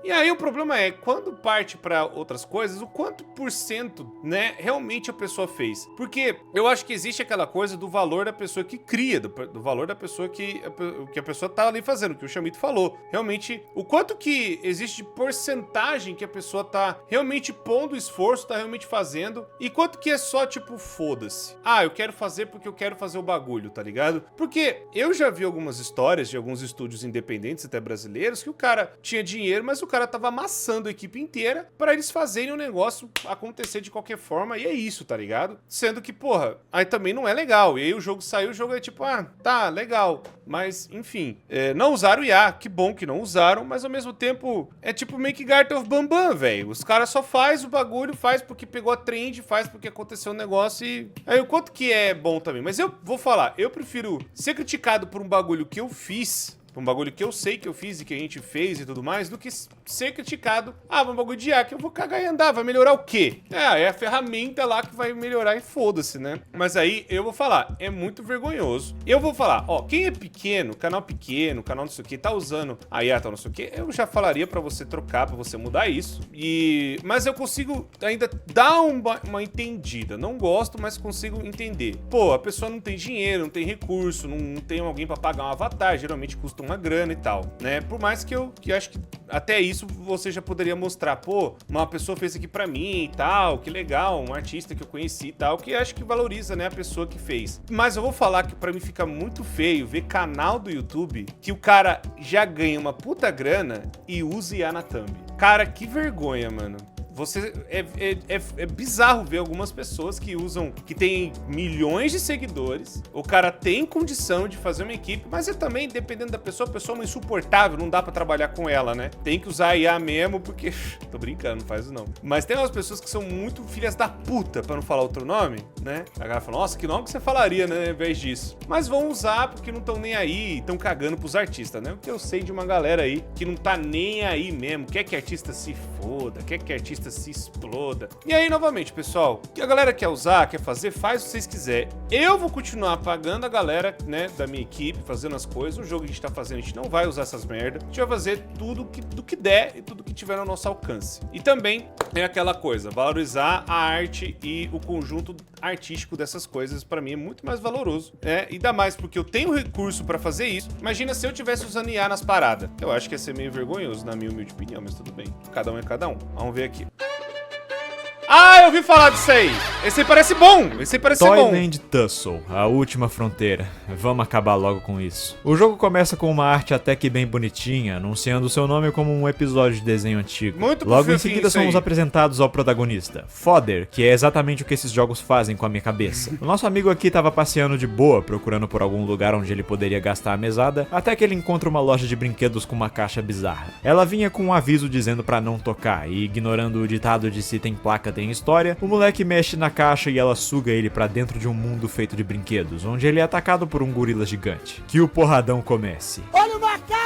E aí o problema é, quando parte pra outras coisas, o quanto por cento, né, realmente a pessoa fez. Porque eu acho que existe aquela coisa do valor da pessoa que cria, do valor da pessoa que a pessoa tá ali fazendo, que o Chamito falou. Realmente, o quanto que existe de porcentagem que a pessoa tá realmente pondo esforço, tá realmente fazendo, e quanto que é só, tipo, foda-se. Ah, eu quero fazer porque eu quero fazer o bagulho, tá ligado? Porque eu já vi algumas histórias de alguns estúdios independentes, até brasileiros, que o cara tinha dinheiro, mas o cara tava amassando a equipe inteira pra eles fazerem o negócio acontecer de qualquer forma, e é isso, tá ligado? Sendo que, porra, aí também não é legal. E aí o jogo saiu, o jogo é tipo, tá, legal. Mas, enfim, não usaram o IA, que bom que não usaram, mas ao mesmo tempo é tipo meio que Garten of Bambam, velho. Os caras só faz o bagulho, faz porque pegou a trend, faz porque aconteceu um negócio e... Aí o quanto que é bom também. Mas eu vou falar, eu prefiro ser criticado por um bagulho que eu fiz, um bagulho que eu sei que eu fiz e que a gente fez e tudo mais, do que ser criticado. Um bagulho de IA que eu vou cagar e andar, vai melhorar o quê? É a ferramenta lá que vai melhorar e foda-se, né? Mas aí eu vou falar, é muito vergonhoso. Eu vou falar, ó, quem é pequeno, canal não sei o que, tá usando a IA, tá não sei o que, eu já falaria pra você trocar, pra você mudar isso. Mas eu consigo ainda dar uma entendida. Não gosto, mas consigo entender. Pô, a pessoa não tem dinheiro, não tem recurso, não tem alguém pra pagar um avatar, geralmente custa uma grana e tal, né? Por mais que eu acho que até isso você já poderia mostrar, pô, uma pessoa fez aqui pra mim e tal, que legal, um artista que eu conheci e tal, que acho que valoriza, né, a pessoa que fez. Mas eu vou falar que pra mim fica muito feio ver canal do YouTube que o cara já ganha uma puta grana e usa IA na thumb. Cara, que vergonha, mano. É bizarro ver algumas pessoas que tem milhões de seguidores, o cara tem condição de fazer uma equipe, mas também, dependendo da pessoa, a pessoa é uma insuportável, não dá pra trabalhar com ela, né? Tem que usar a IA mesmo, porque... Tô brincando, não faz isso não. Mas tem umas pessoas que são muito filhas da puta, pra não falar outro nome, né? A galera fala, nossa, que nome que você falaria, né, ao invés disso. Mas vão usar porque não estão nem aí, estão cagando pros artistas, né? Porque eu sei de uma galera aí que não tá nem aí mesmo, quer que artista se foda, quer que artista se exploda. E aí, novamente, pessoal, que a galera quer usar, quer fazer, faz o que vocês quiserem. Eu vou continuar pagando a galera, né, da minha equipe, fazendo as coisas. O jogo que a gente tá fazendo, a gente não vai usar essas merda. A gente vai fazer tudo do que der e tudo que tiver no nosso alcance. E também é aquela coisa, valorizar a arte e o conjunto artístico dessas coisas, pra mim, é muito mais valoroso, né? Ainda mais porque eu tenho recurso pra fazer isso. Imagina se eu tivesse usando IA nas paradas. Eu acho que ia ser meio vergonhoso, na minha humilde opinião, mas tudo bem. Cada um é cada um. Vamos ver aqui. Eu ouvi falar disso aí. Esse aí parece bom. Esse aí parece ser bom. Toyland Tussle, a última fronteira. Vamos acabar logo com isso. O jogo começa com uma arte até que bem bonitinha, anunciando seu nome como um episódio de desenho antigo. Muito logo em seguida somos apresentados ao protagonista, Fodder, que é exatamente o que esses jogos fazem com a minha cabeça. O nosso amigo aqui tava passeando de boa, procurando por algum lugar onde ele poderia gastar a mesada, até que ele encontra uma loja de brinquedos com uma caixa bizarra. Ela vinha com um aviso dizendo pra não tocar, e ignorando o ditado de se tem placa tem história, o moleque mexe na caixa e ela suga ele pra dentro de um mundo feito de brinquedos, onde ele é atacado por um gorila gigante. Que o porradão comece. Olha o macaco!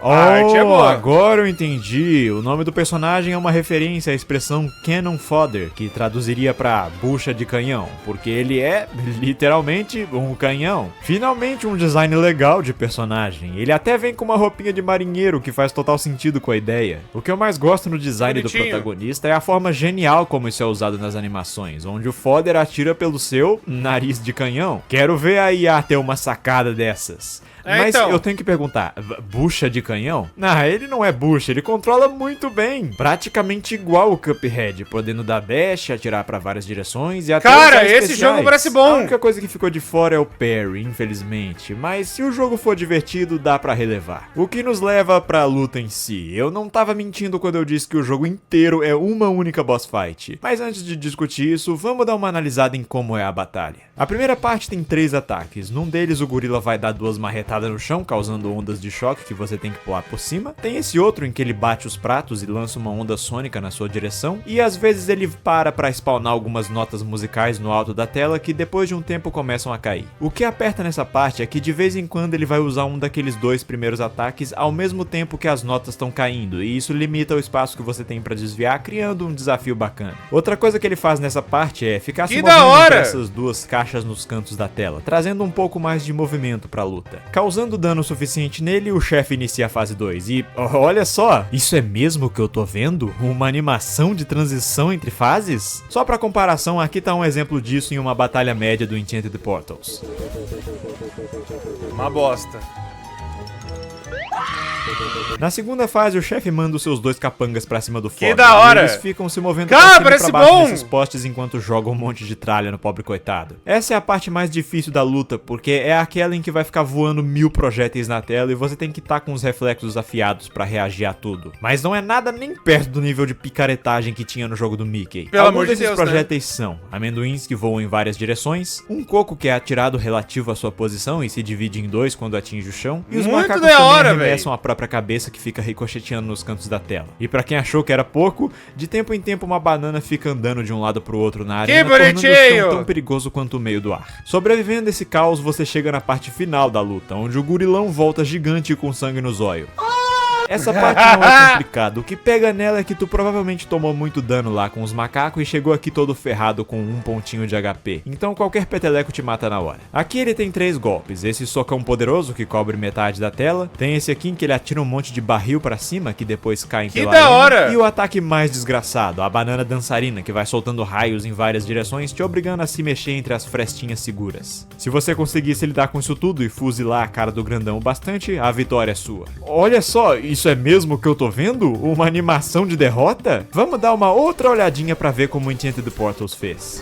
A arte é boa. Agora eu entendi. O nome do personagem é uma referência à expressão Cannon Fodder, que traduziria pra bucha de canhão, porque ele é, literalmente, um canhão. Finalmente um design legal de personagem. Ele até vem com uma roupinha de marinheiro, que faz total sentido com a ideia. O que eu mais gosto no design do protagonista é a forma genial como isso é usado nas animações, onde o Fodder atira pelo seu nariz de canhão. Quero ver a IA ter uma sacada dessas. Mas então, eu tenho que perguntar, bucha de canhão? Ele não é bucha, ele controla muito bem. Praticamente igual o Cuphead, podendo dar dash, atirar pra várias direções e até cara, esse jogo parece bom. A única coisa que ficou de fora é o parry, infelizmente. Mas se o jogo for divertido, dá pra relevar. O que nos leva pra luta em si. Eu não tava mentindo quando eu disse que o jogo inteiro é uma única boss fight. Mas antes de discutir isso, vamos dar uma analisada em como é a batalha. A primeira parte tem 3 ataques. Num deles o gorila vai dar 2 marretadas sentada no chão, causando ondas de choque que você tem que pular por cima. Tem esse outro em que ele bate os pratos e lança uma onda sônica na sua direção. E às vezes ele para spawnar algumas notas musicais no alto da tela que depois de um tempo começam a cair. O que aperta nessa parte é que de vez em quando ele vai usar um daqueles 2 primeiros ataques ao mesmo tempo que as notas estão caindo, e isso limita o espaço que você tem pra desviar, criando um desafio bacana. Outra coisa que ele faz nessa parte é ficar se movendo entre essas 2 caixas nos cantos da tela, trazendo um pouco mais de movimento pra luta. Causando dano suficiente nele, o chefe inicia a fase 2 e olha só, isso é mesmo o que eu tô vendo? Uma animação de transição entre fases? Só pra comparação, aqui tá um exemplo disso em uma batalha média do Enchanted Portals. Uma bosta. Na segunda fase, o chefe manda os seus 2 capangas pra cima do Fodder. Que da hora! E eles ficam se movendo Cara, pra cima e parece pra baixo bom! nesses postes enquanto jogam um monte de tralha no pobre coitado. Essa é a parte mais difícil da luta, porque é aquela em que vai ficar voando 1000 projéteis na tela e você tem que estar com os reflexos afiados pra reagir a tudo. Mas não é nada nem perto do nível de picaretagem que tinha no jogo do Mickey. Pelo Alguns amor de desses Deus, projéteis são amendoins que voam em várias direções, um coco que é atirado relativo à sua posição e se divide em 2 quando atinge o chão, e os Muito macacos da também hora, arremessam a própria cabeça que fica ricocheteando nos cantos da tela. E pra quem achou que era pouco, de tempo em tempo uma banana fica andando de um lado pro outro na arena, tornando o chão tão perigoso quanto o meio do ar. Sobrevivendo esse caos, você chega na parte final da luta, onde o gurilão volta gigante com sangue no zóio. Essa parte não é complicada, o que pega nela é que tu provavelmente tomou muito dano lá com os macacos e chegou aqui todo ferrado com 1 pontinho de HP, então qualquer peteleco te mata na hora. Aqui ele tem 3 golpes, esse socão poderoso que cobre metade da tela, tem esse aqui em que ele atira um monte de barril pra cima que depois caem pela arena, e o ataque mais desgraçado, a banana dançarina que vai soltando raios em várias direções te obrigando a se mexer entre as frestinhas seguras. Se você conseguisse lidar com isso tudo e fuzilar a cara do grandão bastante, a vitória é sua. Olha só, isso é mesmo o que eu tô vendo? Uma animação de derrota? Vamos dar uma outra olhadinha pra ver como o Enchanted Portals fez.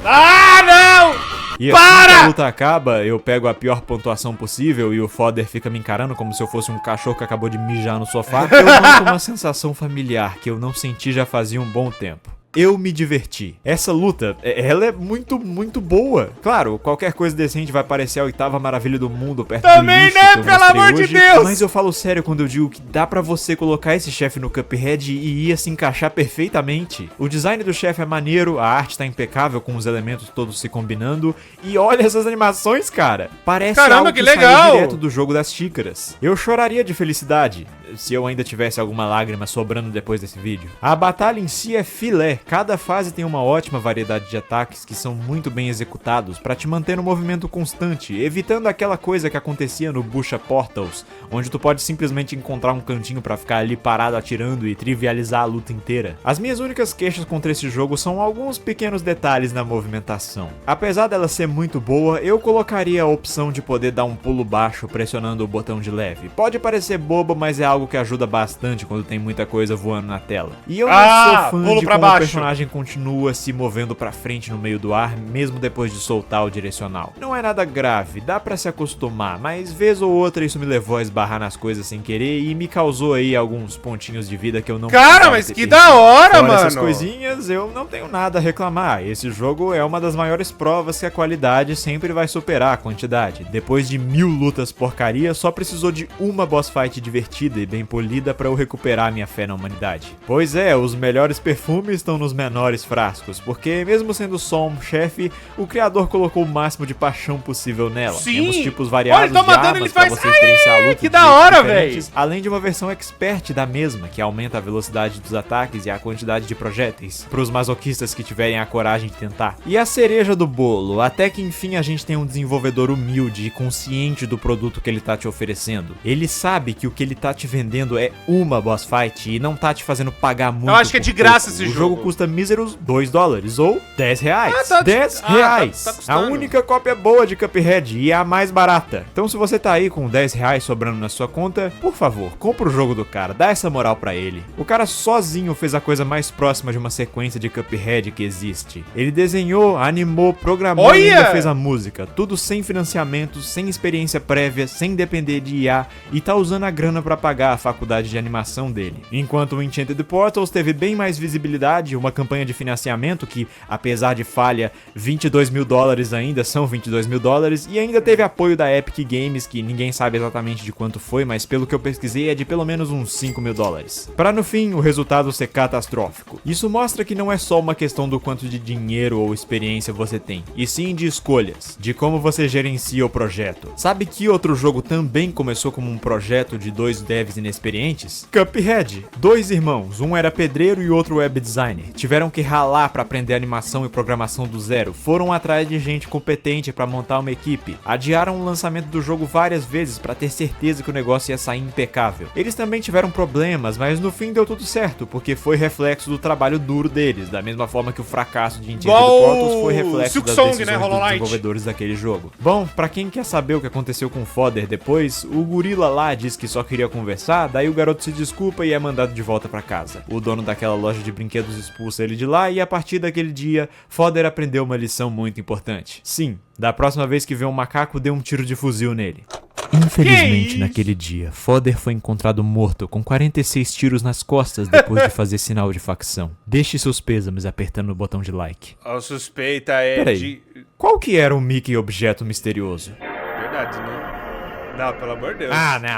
Ah, não! E assim que a luta acaba, eu pego a pior pontuação possível e o Fodder fica me encarando como se eu fosse um cachorro que acabou de mijar no sofá. Eu noto uma sensação familiar que eu não senti já fazia um bom tempo. Eu me diverti. Essa luta, ela é muito, muito boa. Claro, qualquer coisa decente vai parecer a 8ª maravilha do mundo perto do lixo que eu pelo amor de Deus! Mas eu falo sério quando eu digo que dá pra você colocar esse chefe no Cuphead e ia se encaixar perfeitamente. O design do chefe é maneiro, a arte tá impecável com os elementos todos se combinando. E olha essas animações, cara. Parece algo que saiu direto do jogo das xícaras. Eu choraria de felicidade se eu ainda tivesse alguma lágrima sobrando depois desse vídeo. A batalha em si é filé. Cada fase tem uma ótima variedade de ataques que são muito bem executados para te manter no movimento constante, evitando aquela coisa que acontecia no Busha Portals, onde tu pode simplesmente encontrar um cantinho para ficar ali parado atirando e trivializar a luta inteira. As minhas únicas queixas contra esse jogo são alguns pequenos detalhes na movimentação. Apesar dela ser muito boa, eu colocaria a opção de poder dar um pulo baixo pressionando o botão de leve. Pode parecer bobo, mas é algo que ajuda bastante quando tem muita coisa voando na tela. E eu não sou fã de como o personagem continua se movendo pra frente no meio do ar, mesmo depois de soltar o direcional. Não é nada grave, dá pra se acostumar, mas vez ou outra isso me levou a esbarrar nas coisas sem querer e me causou aí alguns pontinhos de vida que eu não... Cara, mas que da hora, mano! Essas coisinhas, eu não tenho nada a reclamar. Esse jogo é uma das maiores provas que a qualidade sempre vai superar a quantidade. Depois de 1000 lutas porcaria, só precisou de uma boss fight divertida e bem polida pra eu recuperar minha fé na humanidade. Pois é, os melhores perfumes estão nos menores frascos, porque mesmo sendo só um chefe, o criador colocou o máximo de paixão possível nela. Sim. Temos tipos variados de armas pra você experienciar a luta que da hora, velho! Além de uma versão expert da mesma, que aumenta a velocidade dos ataques e a quantidade de projéteis, pros masoquistas que tiverem a coragem de tentar. E a cereja do bolo, até que enfim a gente tem um desenvolvedor humilde e consciente do produto que ele tá te oferecendo. Ele sabe que o que ele tá te vendendo é uma boss fight e não tá te fazendo pagar muito. Eu acho que é de graça esse jogo. O jogo custa míseros $2 ou R$10. R$10. Tá A única cópia boa de Cuphead e é a mais barata. Então se você tá aí com R$10 sobrando na sua conta, por favor, compra o jogo do cara, dá essa moral pra ele. O cara sozinho fez a coisa mais próxima de uma sequência de Cuphead que existe. Ele desenhou, animou, programou e ainda fez a música. Tudo sem financiamento, sem experiência prévia, sem depender de IA e tá usando a grana pra pagar pagar a faculdade de animação dele. Enquanto o Enchanted Portals teve bem mais visibilidade, uma campanha de financiamento que, apesar de falha, $22.000 ainda são $22.000, e ainda teve apoio da Epic Games, que ninguém sabe exatamente de quanto foi, mas pelo que eu pesquisei é de pelo menos uns $5.000. Para no fim, o resultado ser catastrófico. Isso mostra que não é só uma questão do quanto de dinheiro ou experiência você tem, e sim de escolhas, de como você gerencia o projeto. Sabe que outro jogo também começou como um projeto de 2 devs inexperientes? Cuphead. 2 irmãos, um era pedreiro e outro web designer. Tiveram que ralar para aprender animação e programação do zero, foram atrás de gente competente para montar uma equipe, adiaram o lançamento do jogo várias vezes para ter certeza que o negócio ia sair impecável. Eles também tiveram problemas, mas no fim deu tudo certo, porque foi reflexo do trabalho duro deles, da mesma forma que o fracasso de Enchanted Portals foi reflexo das decisões dos desenvolvedores daquele jogo. Bom, pra quem quer saber o que aconteceu com o Fodder depois, o gorila lá diz que só queria conversar, daí o garoto se desculpa e é mandado de volta pra casa. O dono daquela loja de brinquedos expulsa ele de lá e a partir daquele dia, Fodder aprendeu uma lição muito importante. Sim, da próxima vez que vê um macaco, dê um tiro de fuzil nele. Infelizmente, naquele dia, Fodder foi encontrado morto com 46 tiros nas costas depois de fazer sinal de facção. Deixe seus pêsames apertando o botão de like. A suspeita é Peraí, qual que era o Mickey objeto misterioso? Verdade, né? Não, pelo amor de Deus.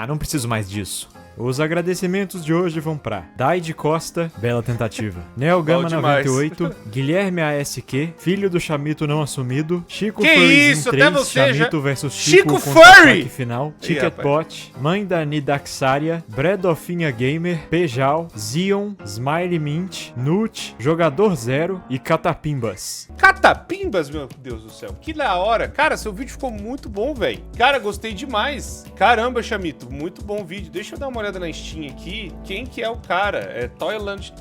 Não preciso mais disso. Os agradecimentos de hoje vão pra Daide Costa, bela tentativa. Neogama98, Guilherme ASQ, filho do Chamito não assumido, Chico Furry isso, 3, até você Chamito já... versus Chico Chico contra Furry! ataque final, Ticketbot, mãe da Nidaxaria, Bredofinha Gamer, Pejal, Zion, Smiley Mint, Nut, Jogador Zero e Catapimbas. Catapimbas, meu Deus do céu. Que da hora. Cara, seu vídeo ficou muito bom, velho. Cara, gostei demais. Caramba, Chamito, muito bom vídeo. Deixa eu dar uma olhada na Steam aqui, quem que é o cara? É Toyland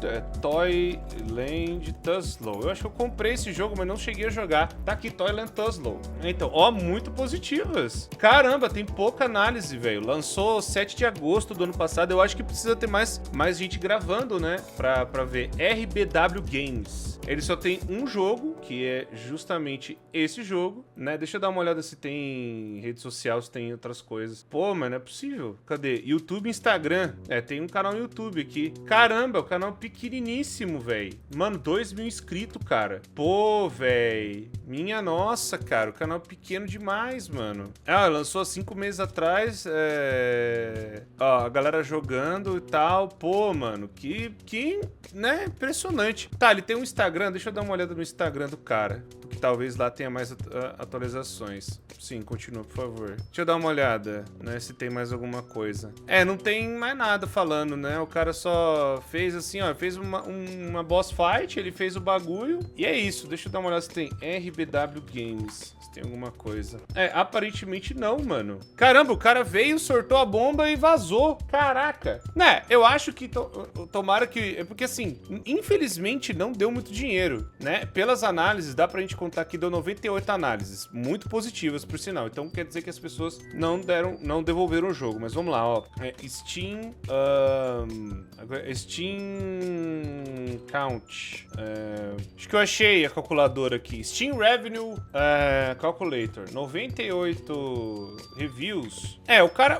Tuzlow. Eu acho que eu comprei esse jogo, mas não cheguei a jogar. Tá aqui, Toyland Tuzlow. Então, ó, muito positivas. Caramba, tem pouca análise, velho. Lançou 7 de agosto do ano passado. Eu acho que precisa ter mais gente gravando, né? Pra ver. RBW Games. Ele só tem um jogo, que é justamente esse jogo, né? Deixa eu dar uma olhada se tem rede social, se tem outras coisas. Pô, mano, não é possível. Cadê? YouTube e Instagram. Tem um canal no YouTube aqui. Caramba, o canal pequeniníssimo, velho. Mano, 2.000 inscritos, cara. Pô, velho. Minha nossa, cara. O canal pequeno demais, mano. Lançou há 5 meses atrás. Ó, a galera jogando e tal. Pô, mano, que né, impressionante. Tá, ele tem um Instagram. Deixa eu dar uma olhada no Instagram do cara. Que talvez lá tenha mais atualizações. Sim, continua, por favor. Deixa eu dar uma olhada, né, se tem mais alguma coisa. Não tem mais nada falando, né? O cara só fez assim, ó, fez uma boss fight, ele fez o bagulho. E é isso. Deixa eu dar uma olhada se tem RBW Games. Se tem alguma coisa. Aparentemente não, mano. Caramba, o cara veio, sortou a bomba e vazou. Caraca. Né, eu acho que tomara que... É porque assim, infelizmente não deu muito dinheiro, né? Pelas análises, dá pra gente contar que deu 98 análises. Muito positivas, por sinal. Então quer dizer que as pessoas não devolveram o jogo. Mas vamos lá, ó. Steam... Steam Count. Acho que eu achei a calculadora aqui. Steam Revenue Calculator. 98 reviews.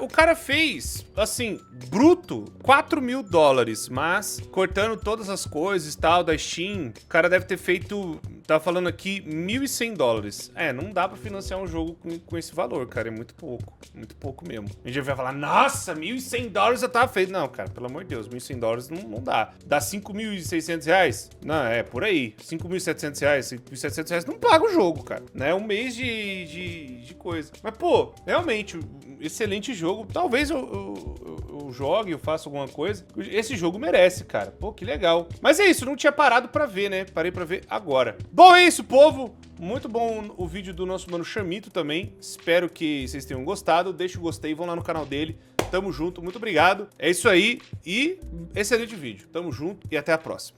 O cara fez, assim, bruto, $4.000. Mas, cortando todas as coisas e tal da Steam, o cara deve ter feito... Tá falando aqui $1.100. Não dá pra financiar um jogo com esse valor, cara. É muito pouco. Muito pouco mesmo. A gente vai falar, nossa, $1.100 já tava feito. Não, cara, pelo amor de Deus, $1.100 não dá. Dá R$5.600? Não, é por aí. R$5.700, R$5.700 não paga o jogo, cara. Né? Um mês de coisa. Mas, pô, realmente, excelente jogo. Talvez eu jogue, eu faça alguma coisa. Esse jogo merece, cara. Pô, que legal. Mas é isso, não tinha parado pra ver, né? Parei pra ver agora. Bom, é isso, povo. Muito bom o vídeo do nosso mano Chamito também. Espero que vocês tenham gostado. Deixa o gostei, vão lá no canal dele. Tamo junto, muito obrigado. É isso aí e excelente vídeo. Tamo junto e até a próxima.